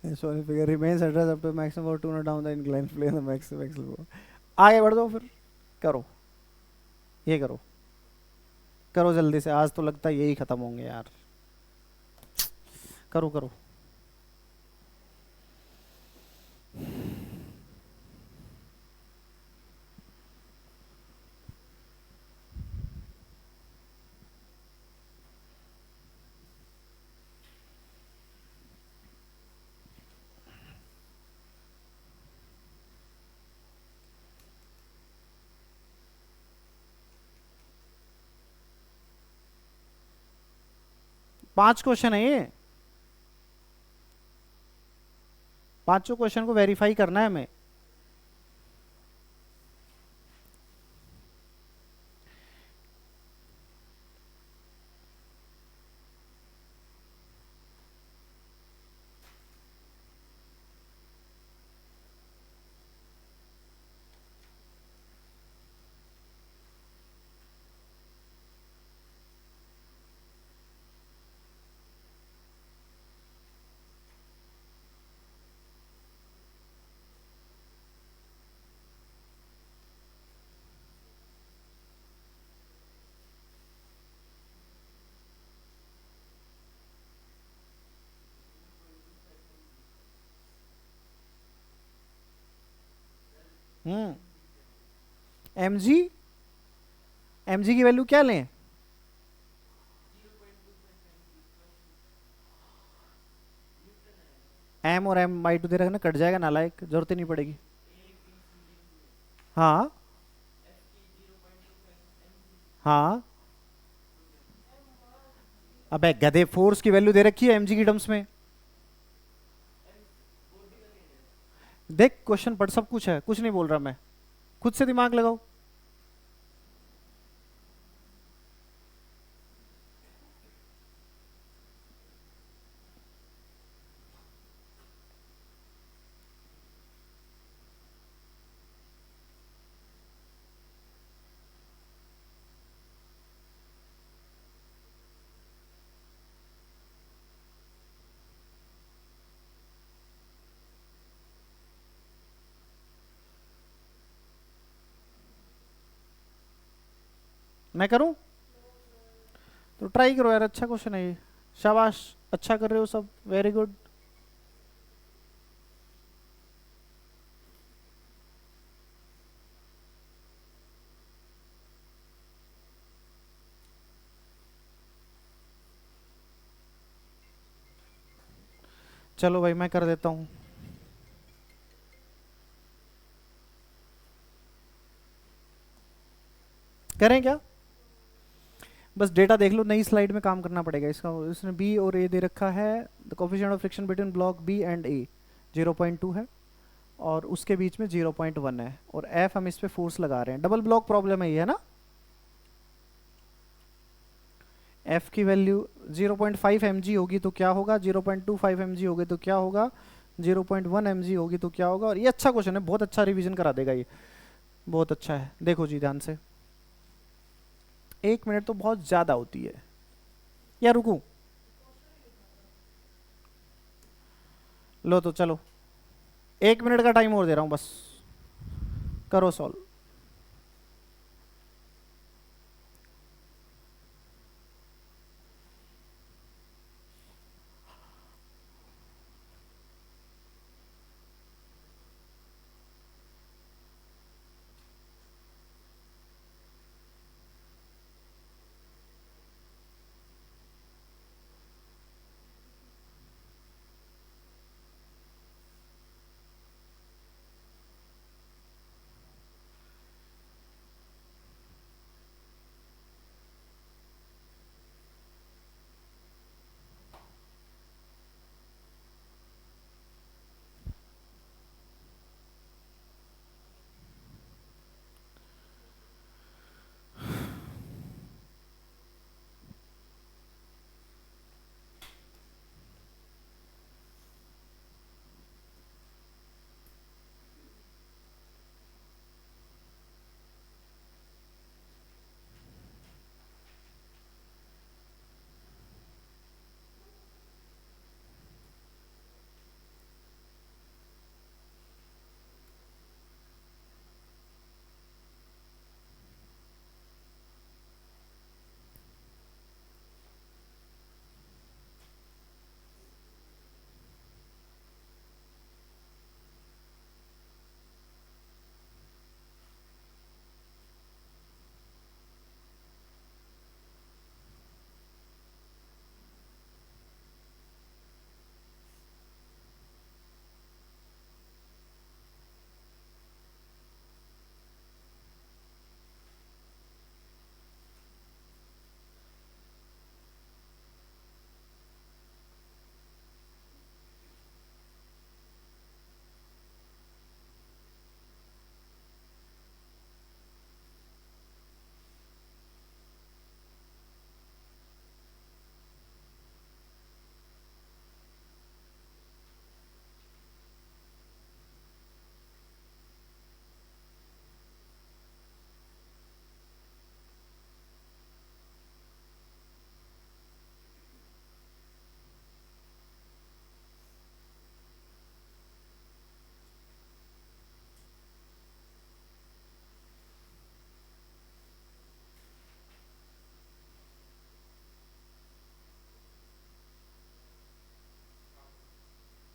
Sorry, figure remains at rest up to maximum और to not down the incline plane the maximum. आगे बढ़ दो फिर। करो, ये करो, करो जल्दी से, आज तो लगता है यही खत्म होंगे यार। करो करो। पांच क्वेश्चन है ये, पांचों क्वेश्चन को वेरीफाई करना है हमें। एम जी, एम जी की वैल्यू क्या लें? एम और एम बाई टू दे रखना, कट जाएगा नालायक, जरूरत ही नहीं पड़ेगी। हाँ हाँ, अबे गधे, फोर्स की वैल्यू दे रखी है एमजी की टर्म्स में। देख क्वेश्चन पढ़, सब कुछ है, कुछ नहीं बोल रहा मैं, खुद से दिमाग लगाओ। मैं करूं? तो ट्राई करो यार, अच्छा क्वेश्चन है ये। शाबाश, अच्छा कर रहे हो सब, वेरी गुड। चलो भाई, मैं कर देता हूँ। करें क्या? बस डेटा देख लो, नई स्लाइड में काम करना पड़ेगा इसका। इसने बी और ए दे रखा है। The coefficient of friction between block B and A 0.2 है, और उसके बीच में 0.1 है, और एफ हम इस पे फोर्स लगा रहे हैं। डबल ब्लॉक प्रॉब्लम है ये, है ना? एफ की वैल्यू 0.5 mg होगी तो क्या होगा, 0.25 mg होगी तो क्या होगा, 0.1 mg होगी तो क्या होगा। और ये अच्छा क्वेश्चन है, बहुत अच्छा रिवीजन करा देगा ये, बहुत अच्छा है। देखो जी ध्यान से, 1 मिनट तो बहुत ज्यादा होती है। या रुकू, लो तो चलो, 1 मिनट का टाइम और दे रहा हूं बस, करो सॉल्व।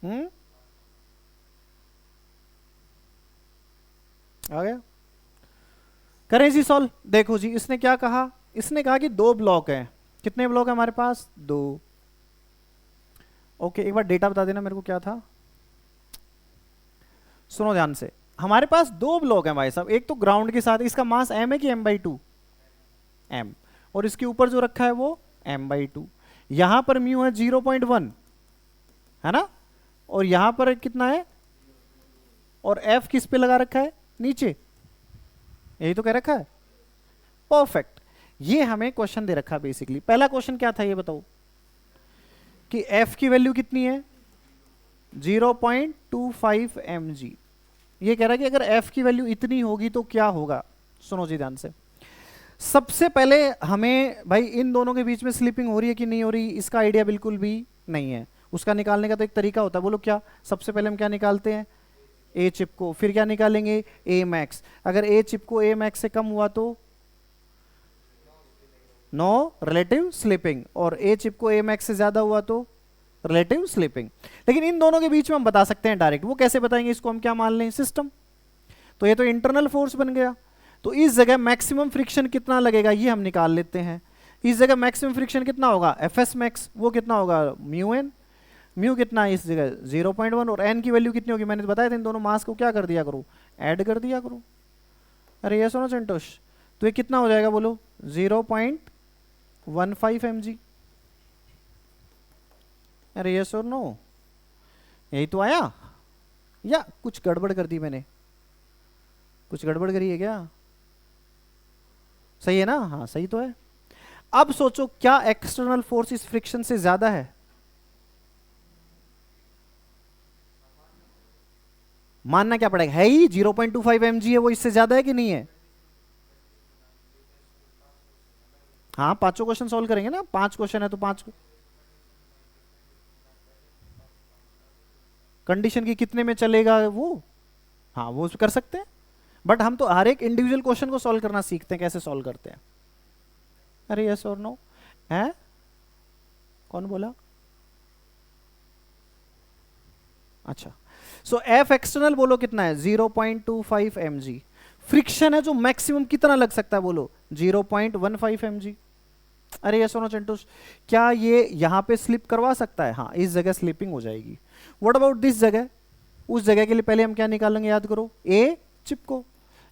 आ गया? करें जी सॉल्व। देखो जी, इसने क्या कहा, इसने कहा कि 2 ब्लॉक हैं। कितने ब्लॉक है हमारे पास? 2। ओके, एक बार डेटा बता देना मेरे को क्या था। सुनो ध्यान से, हमारे पास 2 ब्लॉक हैं भाई साहब। एक तो ग्राउंड के साथ, इसका मास m है कि m/2? m। और इसके ऊपर जो रखा है वो m/2। यहां पर म्यू है 0.1, है ना? और यहां पर कितना है? और f किस पे लगा रखा है? नीचे। यही तो कह रखा है। परफेक्ट। ये हमें क्वेश्चन दे रखा है बेसिकली। पहला क्वेश्चन क्या था ये बताओ, कि f की वैल्यू कितनी है? 0.25 mg। ये कह रहा है कि अगर f की वैल्यू इतनी होगी तो क्या होगा। सुनो जी ध्यान से। सबसे पहले हमें भाई इन दोनों के बीच में स्लिपिंग हो रही है कि नहीं हो रही, इसका आइडिया बिल्कुल भी नहीं है। उसका निकालने का तो एक तरीका होता है, बोलो क्या? सबसे पहले हम क्या निकालते हैं? ए चिप को। फिर क्या निकालेंगे? ए मैक्स। अगर ए चिप को ए मैक्स से कम हुआ तो नो रिलेटिव स्लिपिंग, और ए चिप को ए मैक्स से ज्यादा हुआ तो रिलेटिव स्लिपिंग। लेकिन इन दोनों के बीच में हम बता सकते हैं डायरेक्ट। वो कैसे बताएंगे? इसको हम क्या मान लें? सिस्टम। तो ये तो इंटरनल फोर्स बन गया। तो इस जगह मैक्सिमम फ्रिक्शन कितना लगेगा ये हम निकाल लेते हैं। इस जगह मैक्सिमम फ्रिक्शन कितना होगा? F S max. वो कितना होगा? Mu N. म्यू कितना है इस जगह? 0.1। और एन की वैल्यू कितनी होगी? मैंने बताया था इन दोनों मास को क्या कर दिया करो? ऐड कर दिया करो। अरे ये सुनो संतोष, तो ये कितना हो जाएगा बोलो? 0.15 mg। अरे यस और नो? यही तो आया, या कुछ गड़बड़ कर दी मैंने? कुछ गड़बड़ करी है क्या? सही है ना? हाँ सही तो है। अब सोचो, क्या एक्सटर्नल फोर्स इस फ्रिक्शन से ज्यादा है? मानना क्या पड़ेगा? है ही 0.25 mg है, वो इससे ज्यादा है कि नहीं है? हाँ, पांचों क्वेश्चन सॉल्व करेंगे ना। 5 क्वेश्चन है तो 5 कंडीशन की कितने में चलेगा वो? हाँ वो कर सकते हैं, बट हम तो हर एक इंडिविजुअल क्वेश्चन को सॉल्व करना सीखते हैं, कैसे सॉल्व करते हैं। अरे यस और नो है? कौन बोला? अच्छा, सो एफ एक्सटर्नल बोलो कितना है? 0.25 mg। फ्रिक्शन है जो मैक्सिमम कितना लग सकता है बोलो? 0.15 mg। अरे यस और नो चंटूस, क्या ये यहां पे स्लिप करवा सकता है? हाँ, इस जगह स्लिपिंग हो जाएगी। व्हाट अबाउट दिस जगह? उस जगह के लिए पहले हम क्या निकालेंगे? याद करो, ए चिप को।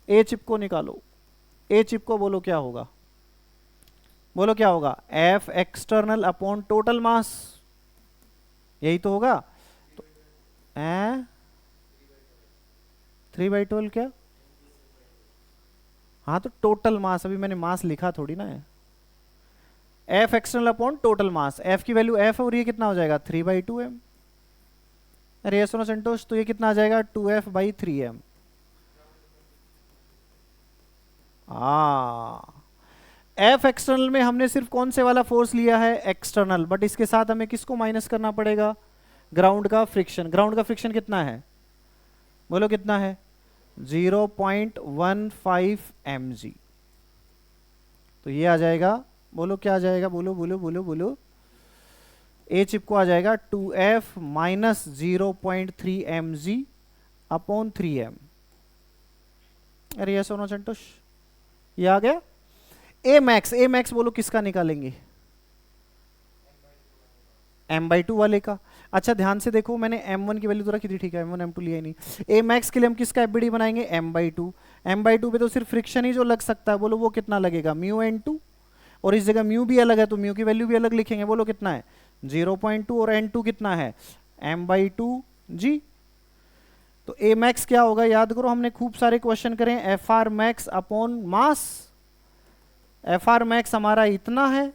ए चिप को निकालो। ए चिप को बोलो क्या होगा? बोलो क्या होगा? F external upon total mass. यही तो होगा। तो 3/12 क्या? हाँ तो टोटल मास, अभी मैंने मास लिखा थोड़ी ना है। F external upon total mass. F की वैल्यू एफ है और ये कितना हो जाएगा? 3/2m। अरे ये सुनो संतोष, तो ये कितना आ जाएगा? 2f/3m। एफ एक्सटर्नल में हमने सिर्फ कौन से वाला फोर्स लिया है? एक्सटर्नल। बट इसके साथ हमें किसको माइनस करना पड़ेगा? ग्राउंड का फ्रिक्शन। ग्राउंड का फ्रिक्शन कितना है? बोलो कितना है? 0.15 mg। तो ये आ जाएगा, बोलो क्या आ जाएगा? बोलो बोलो बोलो बोलो। ए चिप को आ जाएगा 2f minus 0.3 mg upon 3m। अरे ये सोनो संतोष, ये आ गया। ए मैक्स, ए मैक्स बोलो किसका निकालेंगे? m/2 वाले का। अच्छा ध्यान से देखो, मैंने m1 की वैल्यू तो रखी थी, ठीक है, m1 m2 लिया ही नहीं। ए मैक्स के लिए हम किसका एफबीडी बनाएंगे? m/2। m/2 पे तो सिर्फ फ्रिक्शन ही जो लग सकता है, बोलो वो कितना लगेगा? Mu n2। और इस जगह म्यू भी अलग है तो म्यू की वैल्यू भी अलग लिखेंगे। बोलो कितना है? 0.2। और n2 कितना है? m/2 जी। तो ए मैक्स क्या होगा? याद करो, हमने खूब सारे क्वेश्चन करें। F R max upon mass. F R max हमारा इतना है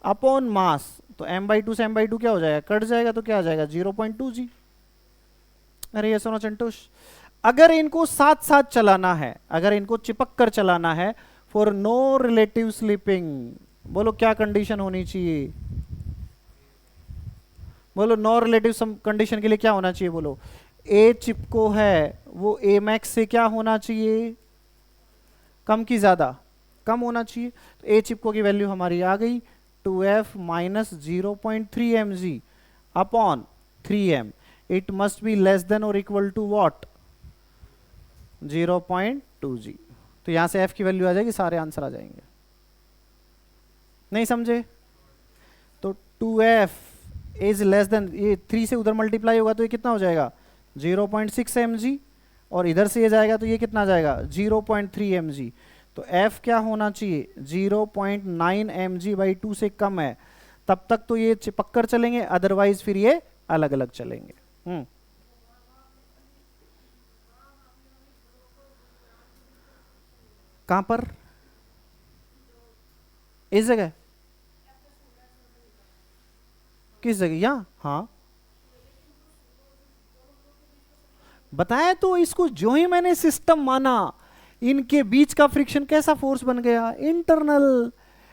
अपॉन मास। तो m/2 से m/2 क्या हो जाएगा? कट जाएगा, तो क्या आ जाएगा? 0.2 जी। अरे ये सुनो चंटूश, अगर इनको साथ साथ चलाना है, अगर इनको चिपक कर चलाना है फॉर नो रिलेटिव स्लिपिंग, बोलो क्या कंडीशन होनी चाहिए? बोलो नो रिलेटिव कंडीशन के लिए क्या होना चाहिए? बोलो ए चिपको है वो ए मैक्स से क्या होना चाहिए? कम की ज्यादा? कम होना चाहिए। तो ए चिपको की वैल्यू हमारी आ गई 2f minus 0.3 mg upon 3m, it must be less than और इक्वल टू व्हाट, 0.2g। तो यहां से f की वैल्यू आ जाएगी, सारे आंसर आ जाएंगे। नहीं समझे? तो 2f इज लेस देन, ये 3 से उधर मल्टीप्लाई होगा तो ये कितना हो जाएगा 0.6 mg, और इधर से ये जाएगा तो ये कितना जाएगा 0.3 mg। तो f क्या होना चाहिए 0.9 mg/2 से कम है, तब तक तो ये चिपक चलेंगे, अदरवाइज फिर ये अलग अलग चलेंगे। कहां पर, इस जगह, किस जगह, यहां, हाँ बताया तो, इसको जो ही मैंने सिस्टम माना, इनके बीच का फ्रिक्शन कैसा फोर्स बन गया, इंटरनल।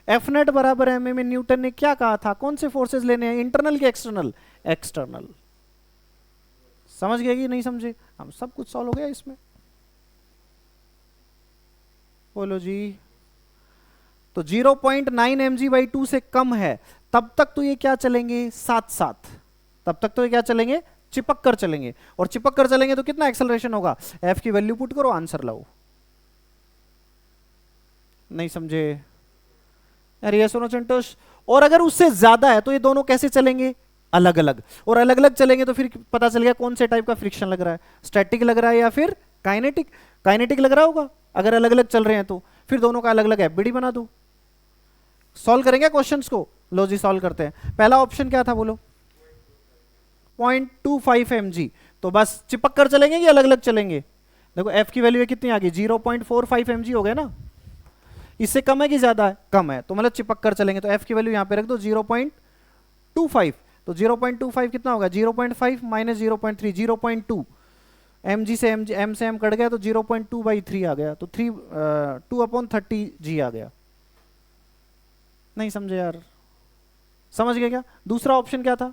एफ नेट बराबर एम में न्यूटन ने क्या कहा था, कौन से फोर्सेस लेने हैं, इंटरनल के एक्सटर्नल, एक्सटर्नल। समझ गए कि नहीं समझे? हम सब कुछ सॉल्व हो गया इसमें, बोलो जी। तो 0.9 mg/2 से कम है, तब तक तो ये क्या चलेंगे साथ साथ, तब तक तो ये क्या चलेंगे, चिपक कर चलेंगे। और चिपक कर चलेंगे तो कितना एक्सेलरेशन होगा, f की वैल्यू पुट करो, आंसर लाओ। नहीं समझे यार, ये सुनो चिंटोश। और अगर उससे ज्यादा है तो ये दोनों कैसे चलेंगे, अलग अलग। और अलग अलग चलेंगे तो फिर पता चल गया कौन से टाइप का फ्रिक्शन लग रहा है, स्टैटिक लग रहा है या फिर काइनेटिक। काइनेटिक लग रहा होगा अगर अलग अलग चल रहे हैं तो, फिर दोनों का अलग अलग एफबीडी बना दो। सॉल्व करेंगे क्वेश्चंस को, लो जी सॉल्व करते हैं। पहला ऑप्शन क्या था बोलो, 0.25 mg। तो बस चिपक कर चलेंगे कि अलग अलग चलेंगे, देखो f की वैल्यू कितनी आ गई 0.45 mg हो गए ना, इससे कम है कि ज्यादा है, कम है, तो मतलब चिपक कर चलेंगे। तो f की वैल्यू यहां पे रख दो 0.25, तो 0.25 कितना होगा 0.5 माइनस 0.3, 0.2 mg से m से m कट गया तो 0.2/3 आ गया, तो 2/30g आ गया। नहीं समझे यार, समझ गए क्या? दूसरा ऑप्शन क्या था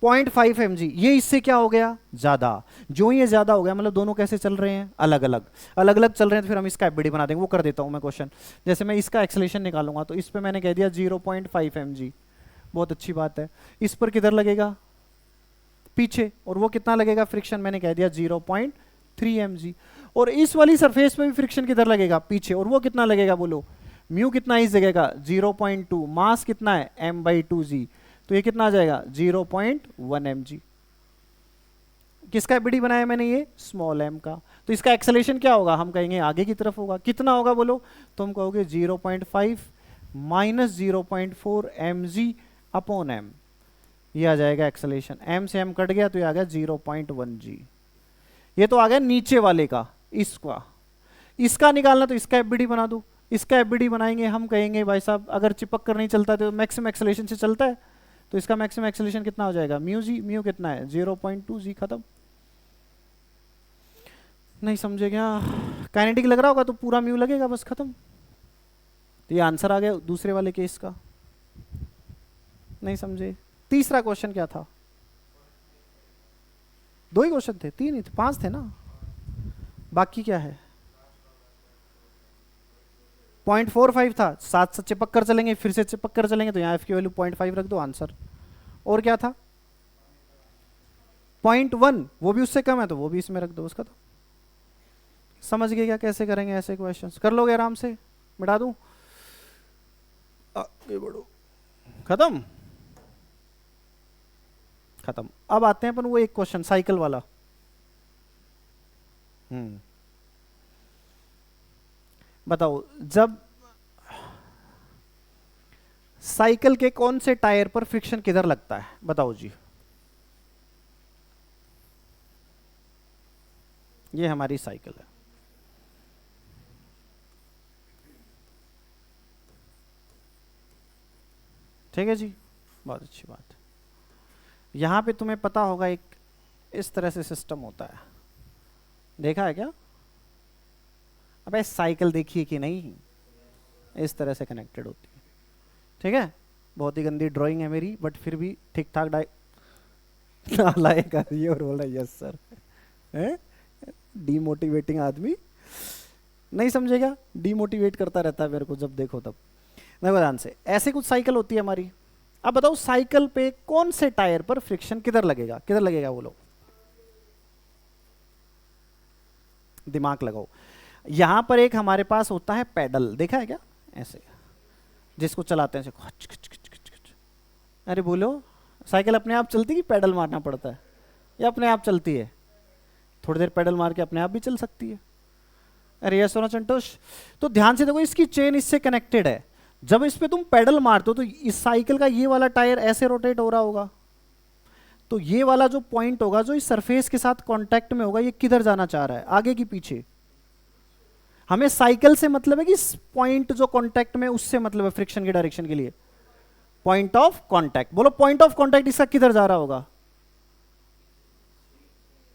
0.5 mg, ये इससे क्या हो गया ज्यादा, जो ये ज्यादा हो गया मतलब दोनों कैसे चल रहे हैं, अलग अलग, अलग अलग चल रहे हैं। तो फिर हम इसका एफबीडी बना देंगे, वो कर देता हूं मैं क्वेश्चन। जैसे मैं इसका एक्सेलेरेशन निकालूंगा तो इस पे मैंने कह दिया 0.5 mg, बहुत अच्छी बात है। इस पर किधर लगेगा पीछे, और वो कितना लगेगा फ्रिक्शन, मैंने कह दिया 0.3 mg। और इस वाली सरफेस पे भी फ्रिक्शन किधर लगेगा पीछे, और वो कितना लगेगा बोलो, म्यू कितना है इस जगह का 0.2, मास कितना है m/2g, तो ये कितना आ जाएगा 0.1 mg। किसका एफबीडी बनाया मैंने, ये स्मॉल m का। तो इसका एक्सेलेरेशन क्या होगा, हम कहेंगे आगे की तरफ होगा, कितना होगा बोलो, तो हम कहोगे 0.5 माइनस 0.4 mg अपॉन m, ये आ जाएगा एक्सेलेरेशन। m से m कट गया तो ये आ गया 0.1g। ये तो आ गया नीचे वाले का, इसका निकालना तो इसका एफबीडी बना दो। इसका एफबीडी बनाएंगे, हम कहेंगे भाई साहब अगर चिपक कर नहीं चलता तो मैक्सिमम एक्सेलेरेशन से चलता है, तो इसका मैक्सिमम एक्सेलेरेशन कितना हो जाएगा म्यू जी, म्यू कितना है 0.2g, खत्म। नहीं समझे क्या? काइनेटिक लग रहा होगा तो पूरा म्यू लगेगा, बस खत्म। तो ये आंसर आ गया दूसरे वाले केस का। नहीं समझे? तीसरा क्वेश्चन क्या था, दो ही क्वेश्चन थे, तीन ही थे, 5 थे ना, बाकी क्या है 0.45 था, साथ साथ चिपक कर चलेंगे, फिर से चिपक कर चलेंगे, तो यहाँ f की वैल्यू 0.5 रख दो, आंसर। और क्या था 0.1, वो भी उससे कम है तो वो भी इसमें रख दो, उसका। तो समझ गए क्या कैसे करेंगे ऐसे क्वेश्चंस, कर लोगे आराम से, मिटा दूं, आगे बढ़ो, खत्म खत्म। अब आते हैं अपन वो एक क्वेश्चन साइकिल वाला। बताओ, जब साइकिल के कौन से टायर पर फ्रिक्शन किधर लगता है, बताओ जी। ये हमारी साइकिल है, ठीक है जी, बहुत अच्छी बात। यहां पे तुम्हें पता होगा एक इस तरह से सिस्टम होता है, देखा है क्या? अबे साइकिल देखिए कि नहीं, इस तरह से कनेक्टेड होती है, ठीक है। बहुत ही गंदी ड्राइंग है मेरी, बट फिर भी ठीक ठाक नालायक आदमी और बोल रहा है यस सर, है डीमोटिवेटिंग आदमी, नहीं समझेगा, डीमोटिवेट करता रहता है मेरे को जब देखो तब। देखो ध्यान से, ऐसे कुछ साइकिल होती है हमारी। अब बताओ साइकिल पे कौन से टायर पर फ्रिक्शन किधर लगेगा, किधर लगेगा बोलो, दिमाग लगाओ। यहां पर एक हमारे पास होता है पैडल, देखा है क्या, ऐसे जिसको चलाते हैं ऐसे खच खच खच खच खच। अरे बोलो, साइकिल अपने आप चलती है कि पैडल मारना पड़ता है, या अपने आप चलती है? थोड़ी देर पैडल मार के अपने आप भी चल सकती है। अरे यस सोना संतोष, तो ध्यान से देखो इसकी चेन इससे कनेक्टेड है। जब इस पे तुम पैडल मारते हो तो इस साइकिल का ये वाला टायर ऐसे रोटेट हो रहा होगा, तो ये वाला जो पॉइंट होगा जो इस सरफेस के साथ कांटेक्ट में होगा, ये किधर जाना चाह रहा है, आगे की पीछे? हमें साइकिल से मतलब है कि इस पॉइंट जो कांटेक्ट में, उससे मतलब है फ्रिक्शन की डायरेक्शन के लिए पॉइंट ऑफ कांटेक्ट। बोलो पॉइंट ऑफ कांटेक्ट इसका किधर जा रहा होगा?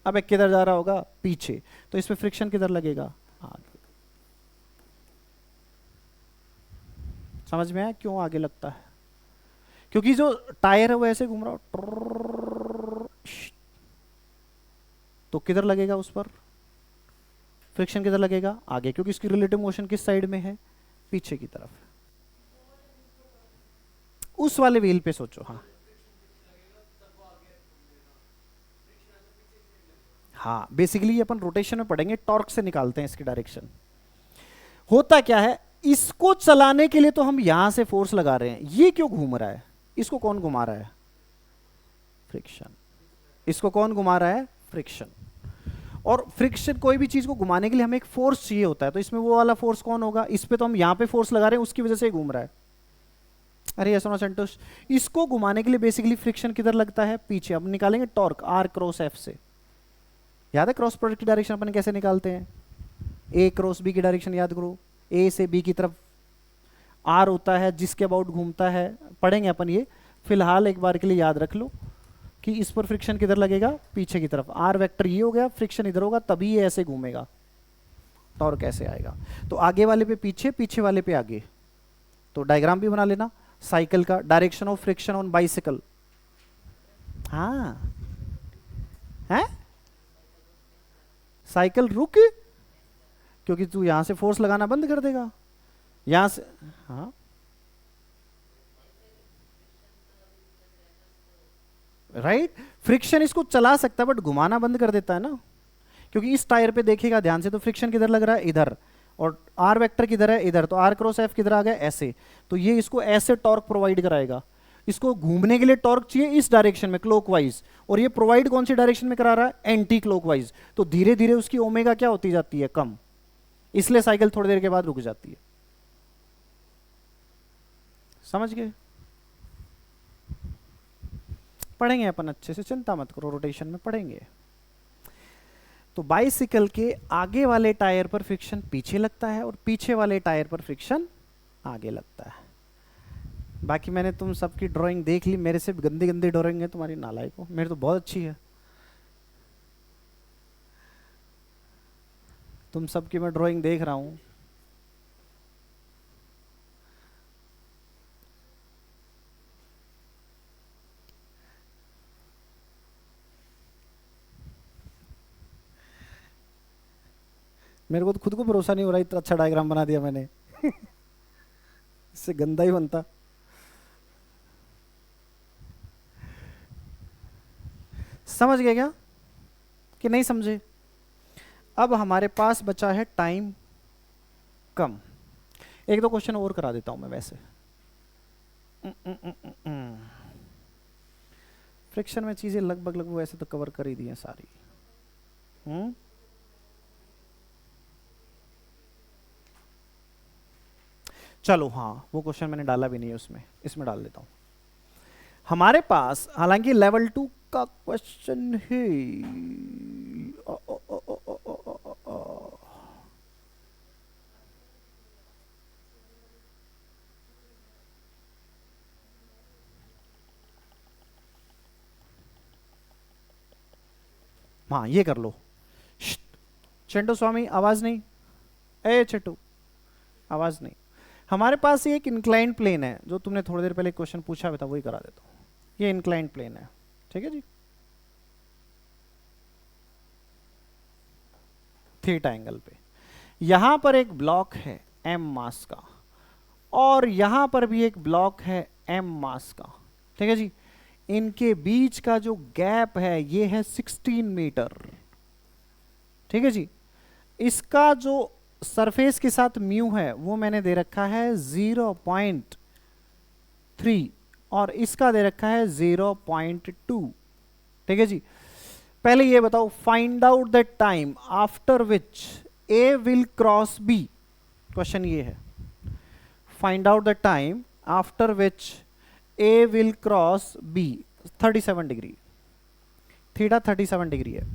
अब एक किधर जा रहा होगा? पीछे। तो इसमें फ्रिक्शन किधर लगेगा? आगे। समझ में आया क्यों आगे लगता है? क्योंकि जो टायर है वो ऐसे घूम रहा हो, तो किधर लगेगा उस पर फ्रिक्शन, किधर लगेगा? आगे, क्योंकि इसकी रिलेटिव मोशन किस साइड में है? पीछे की तरफ। उस वाले व्हील पे सोचो। हाँ हाँ, बेसिकली अपन रोटेशन में पढ़ेंगे, टॉर्क से निकालते हैं इसकी डायरेक्शन। होता क्या है, इसको चलाने के लिए तो हम यहां से फोर्स लगा रहे हैं, ये क्यों घूम रहा है? इसको कौन घुमा रहा है? फ्रिक्शन। इसको कौन घुमा रहा है? फ्रिक्शन। और फ्रिक्शन, कोई भी चीज को घुमाने के लिए हमें एक फोर्स चाहिए होता है, तो इसमें वो वाला फोर्स कौन होगा? इस पे तो हम यहां पे फोर्स लगा रहे हैं, उसकी वजह से घूम रहा है। अरे यस संतोष, इसको घुमाने के लिए बेसिकली फ्रिक्शन किधर लगता है? पीछे। अब निकालेंगे टॉर्क आर क्रॉस एफ से। याद है क्रॉस प्रोडक्ट की डायरेक्शन अपन कैसे निकालते हैं? ए क्रॉस बी की डायरेक्शन याद करो, ए से बी की तरफ आर होता है जिसके अबाउट घूमता है, पढ़ेंगे अपन ये, फिलहाल एक बार के लिए याद रख लो कि इस पर फ्रिक्शन किधर लगेगा? पीछे की तरफ। आर वेक्टर ये हो गया, फ्रिक्शन इधर होगा, तभी ये ऐसे घूमेगा, टॉर्क ऐसे आएगा। तो आगे वाले पे पीछे, पीछे वाले पे आगे। तो डायग्राम भी बना लेना साइकिल का, direction of friction on bicycle. हाँ है, साइकिल रुक, क्योंकि तू यहां से फोर्स लगाना बंद कर देगा यहां से। हाँ राइट, फ्रिक्शन इसको चला सकता है बट घुमाना बंद कर देता है ना, क्योंकि इस टायर पे देखेगा ध्यान से तो फ्रिक्शन किधर लग रहा है? इधर। और आर वेक्टर किधर है? इधर। तो आर क्रॉस एफ किधर आ गया? ऐसे। तो ये इसको ऐसे टॉर्क प्रोवाइड कराएगा। इसको घूमने के लिए टॉर्क चाहिए इस डायरेक्शन में, क्लॉकवाइज, और ये प्रोवाइड कौन सी डायरेक्शन में करा रहा है? Anti clockwise. तो धीरे धीरे उसकी ओमेगा क्या होती जाती है? कम। इसलिए साइकिल थोड़ी देर के बाद रुक जाती है। समझ गए? पढ़ेंगे अपन अच्छे से, चिंता मत करो, रोटेशन में पढ़ेंगे। तो बाइसिकल के आगे वाले टायर पर फ्रिक्शन पीछे लगता है और पीछे वाले टायर पर फ्रिक्शन आगे लगता है। बाकी मैंने तुम सबकी ड्राइंग देख ली, मेरे से गंदी गंदी ड्राइंग है तुम्हारी, नालायक को, मेरी तो बहुत अच्छी है। तुम सबकी मैं ड्राइंग देख रहा हूं। मेरे को तो खुद को भरोसा नहीं हो रहा, इतना अच्छा डायग्राम बना दिया मैंने। इससे गंदा ही बनता। समझ गए क्या कि नहीं समझे? अब हमारे पास बचा है टाइम कम। एक दो क्वेश्चन और करा देता हूं मैं वैसे। फ्रिक्शन में चीजें लगभग लगभग वैसे तो कवर कर ही दी हैं सारी। चलो हाँ, वो क्वेश्चन मैंने डाला भी नहीं है उसमें, इसमें डाल देता हूं। हमारे पास हालांकि लेवल 2 का क्वेश्चन है। हाँ ये कर लो। चंटू स्वामी आवाज नहीं, ए चट्टू आवाज नहीं। हमारे पास ये एक इंक्लाइंड प्लेन है, जो तुमने थोड़ी देर पहले क्वेश्चन पूछा हुआ था वही करा देता हूं। ये इंक्लाइंड प्लेन है, ठीक है जी, थीटा एंगल पे। यहां पर एक ब्लॉक है m मास का, और यहां पर भी एक ब्लॉक है m मास का। ठीक है जी। इनके बीच का जो गैप है ये है 16 मीटर। ठीक है जी। इसका जो सरफेस के साथ म्यू है वो मैंने दे रखा है 0.3 और इसका दे रखा है 0.2। ठीक है जी। पहले ये बताओ, find out the time after which A will cross B. Question ये है, find out the time after which A will cross B. 37 degree, theta 37 degree है।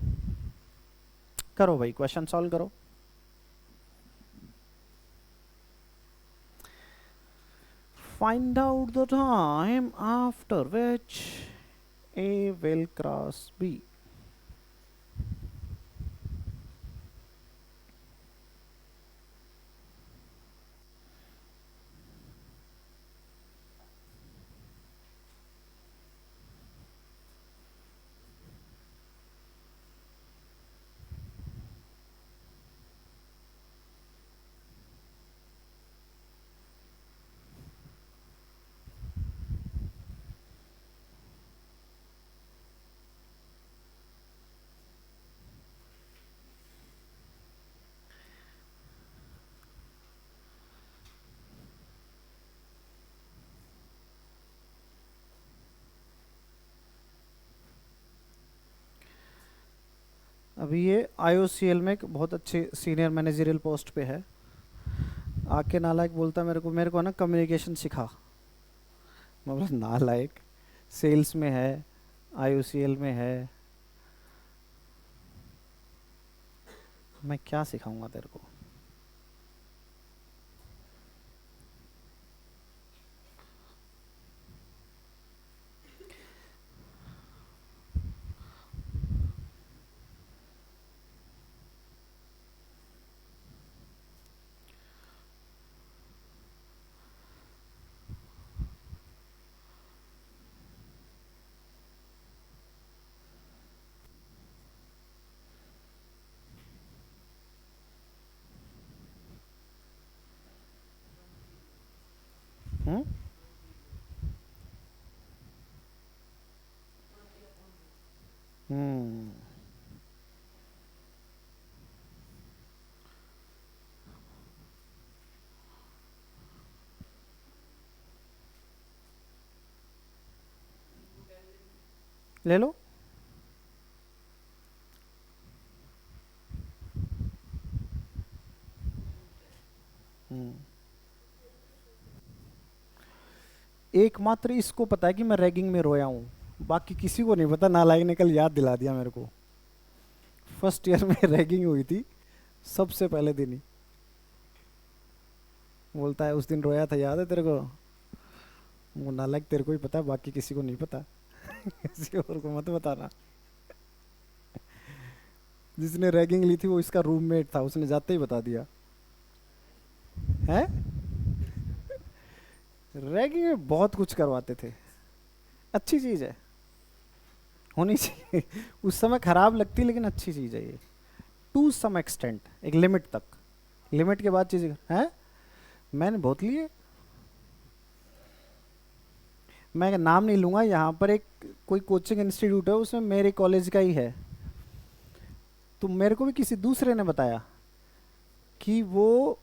करो भाई, क्वेश्चन सॉल्व करो। Find out the time after which A will cross B. अभी ये IOCL में एक बहुत अच्छे सीनियर मैनेजरियल पोस्ट पे है। आके नालायक बोलता मेरे को ना कम्युनिकेशन सिखा। मैं बोला नालायक, सेल्स में है, IOCL में है, मैं क्या सिखाऊंगा तेरे को। हम्म हम्म ले लो। हम्म एकमात्र इसको पता है कि मैं रैगिंग में रोया हूँ, बाकी किसी को नहीं पता। नालायक ने कल याद दिला दिया मेरे को। फर्स्ट ईयर में रैगिंग हुई थी सबसे पहले दिन ही। बोलता है उस दिन रोया था, याद है तेरे को? वो नालायक, तेरे को ही पता है, बाकी किसी को नहीं पता। किसी और को मत बताना। जिसने रैगिंग ली थी वो इसका रूममेट था, उसने जाते ही बता दिया है। रैगिंग में बहुत कुछ करवाते थे। अच्छी चीज है, होनी चाहिए। उस समय खराब लगती लेकिन अच्छी चीज है ये, टू सम एक्सटेंट, एक लिमिट तक। लिमिट के बाद चीजें है। मैंने बहुत लिए। मैं नाम नहीं लूंगा, यहाँ पर एक कोई कोचिंग इंस्टीट्यूट है, उसमें मेरे कॉलेज का ही है। तो मेरे को भी किसी दूसरे ने बताया कि वो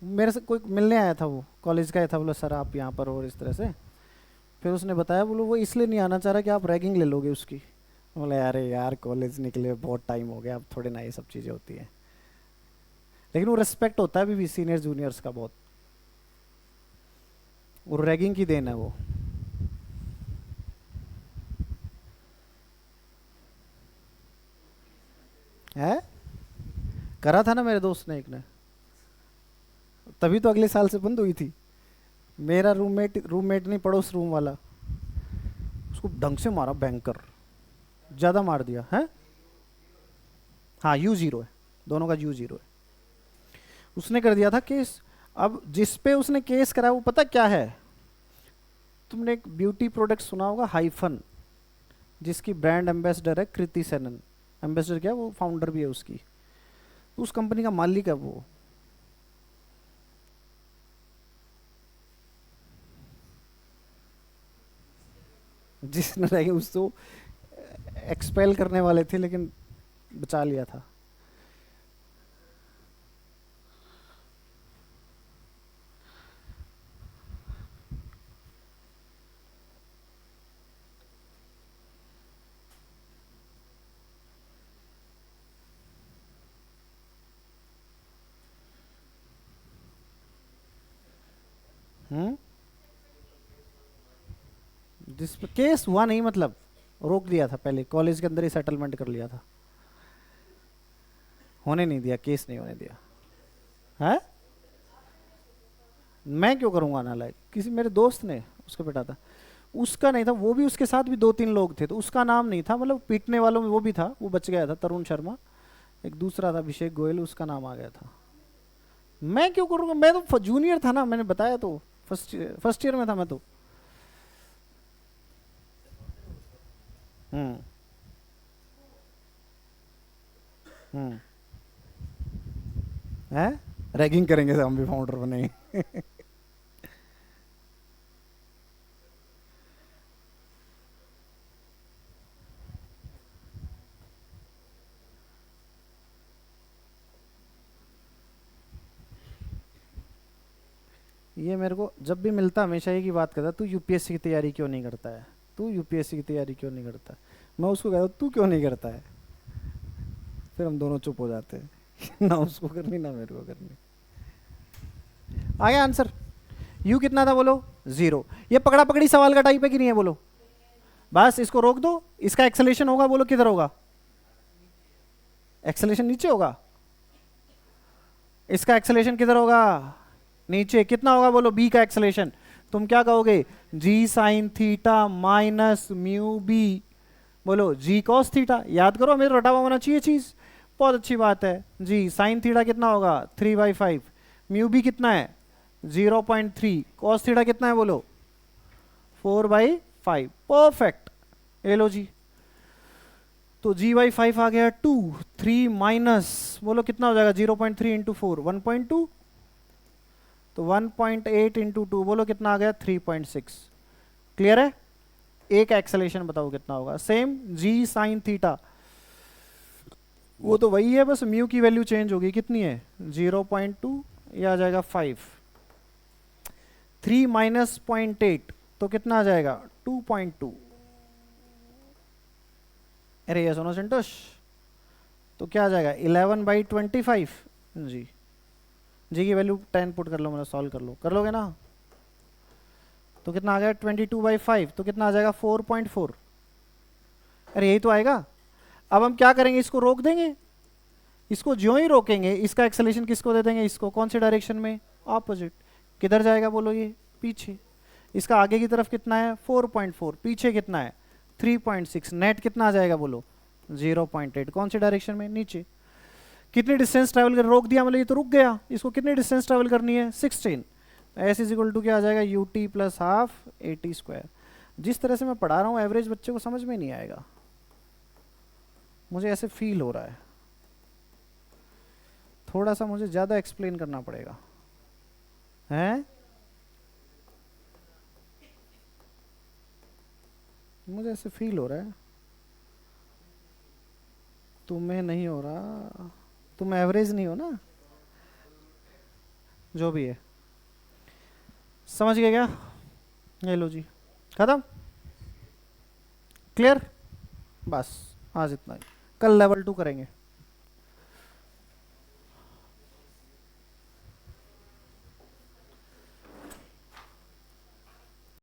मेरे से कोई मिलने आया था, वो कॉलेज का ही था। बोला सर आप यहाँ पर हो, और इस तरह से। फिर उसने बताया, बोलो वो इसलिए नहीं आना चाह रहा कि आप रैगिंग ले लोगे उसकी। बोले अरे यार कॉलेज निकले बहुत टाइम हो गया, अब थोड़े ना ये सब चीज़ें होती हैं। लेकिन वो रिस्पेक्ट होता है अभी भी सीनियर जूनियर्स का बहुत। और रैगिंग की देन है वो। है, करा था ना मेरे दोस्त ने एक ने, तभी तो अगले साल से बंद हुई थी। मेरा रूममेट रूममेट नहीं, पड़ोस रूम वाला, उसको ढंग से मारा, बैंकर ज्यादा मार दिया है। हाँ U0 है, दोनों का U0 है। उसने कर दिया था केस। अब जिस पे उसने केस करा वो पता क्या है? तुमने एक ब्यूटी प्रोडक्ट सुना होगा, हाइफन, जिसकी ब्रांड एम्बेसडर है कृति सेनन। एम्बेसडर क्या, वो फाउंडर भी है उसकी। उस कंपनी का मालिक है वो। जिसने रैगिंग, उसको एक्सपेल करने वाले थे लेकिन बचा लिया था। जिस पे केस हुआ नहीं, मतलब रोक दिया था पहले, कॉलेज के अंदर ही सेटलमेंट कर लिया था, होने नहीं दिया, केस नहीं होने दिया है। मैं क्यों करूंगा नालायक, किसी मेरे दोस्त ने उसको पिटा था। उसका नहीं था, वो भी उसके साथ भी 2-3 लोग थे, तो उसका नाम नहीं था, मतलब पीटने वालों में वो भी था, वो बच गया था, तरुण शर्मा। एक दूसरा था अभिषेक गोयल, उसका नाम आ गया था। मैं क्यों करूंगा, मैं तो जूनियर था ना, मैंने बताया तो, फर्स्ट ईयर में था मैं तो। हम्म। हम्म। है, रैगिंग करेंगे हम भी फाउंडर बनेंगे। ये मेरे को जब भी मिलता हमेशा एक ही बात करता, तू यूपीएससी की तैयारी क्यों नहीं करता है, तू यूपीएससी की तैयारी क्यों नहीं करता है। मैं उसको कहता हूँ तू क्यों नहीं करता है, फिर हम दोनों चुप हो जाते हैं। ना उसको करनी ना मेरे को करनी। आ गया आंसर। यू कितना था बोलो, 0। ये पकड़ा पकड़ी सवाल का टाइप है कि नहीं है बोलो। बस इसको रोक दो, इसका एक्सेलेरेशन होगा बोलो किधर होगा, एक्सेलेरेशन नीचे होगा, इसका एक्सेलेरेशन किधर होगा, नीचे। कितना होगा बोलो बी का एक्सेलेरेशन, तुम क्या कहोगे, g sine theta minus mu B, बोलो जी कॉस थीटा। याद करो, मेरे रटा हुआ होना चाहिए चीज, बहुत अच्छी बात है जी। साइन थीटा कितना होगा 3/5, म्यू बी कितना है 0.3, कॉस थीटा कितना है बोलो 4/5, परफेक्ट। ये लो जी, तो g/5 आ गया 2, 3 माइनस बोलो कितना हो जाएगा 0.3 इंटू 4 1.2, तो 1.8 इंटू 2 बोलो कितना आ गया 3.6। क्लियर है। एक एक्सेलेरेशन बताओ कितना होगा, सेम जी साइन थीटा, वो तो वही है, बस म्यू की वैल्यू चेंज होगी, कितनी है 0.2, ये आ जाएगा 5। 3 माइनस 0.8 तो कितना आ जाएगा 2.2। अरे ये सुनो संतोष, तो क्या आ जाएगा 11/25 जी। जी की वैल्यू 10 पुट कर लो, मतलब सॉल्व कर लो, कर लोगे ना, तो कितना आ गया 22/5, तो कितना आ जाएगा 4.4। अरे यही तो आएगा। अब हम क्या करेंगे, इसको रोक देंगे, इसको ज्यों ही रोकेंगे इसका एक्सेलेरेशन किसको दे देंगे, इसको। कौन से डायरेक्शन में, ऑपोजिट। किधर जाएगा बोलो ये, पीछे। इसका आगे की तरफ कितना है 4.4, पीछे कितना है 3.6, नेट कितना आ जाएगा बोलो 0.8, कौन से डायरेक्शन में, नीचे। कितनी डिस्टेंस ट्रैवल कर, रोक दिया मतलब ये तो रुक गया, इसको कितनी डिस्टेंस ट्रैवल करनी है 16। एस इज इक्वल टू क्या आ जाएगा U T plus half A T square. जिस तरह से मैं पढ़ा रहा हूँ एवरेज बच्चे को समझ में नहीं आएगा, मुझे ऐसे फील हो रहा है, थोड़ा सा मुझे ज़्यादा एक्सप्लेन करना पड़ेगा, हैं। मुझे ऐसे फील हो रहा है, तुम्हें नहीं हो रहा, तुम एवरेज नहीं हो ना, जो भी है। समझ गए क्या, ये लो जी, खत्म, क्लियर। बस आज इतना ही, कल लेवल 2 करेंगे।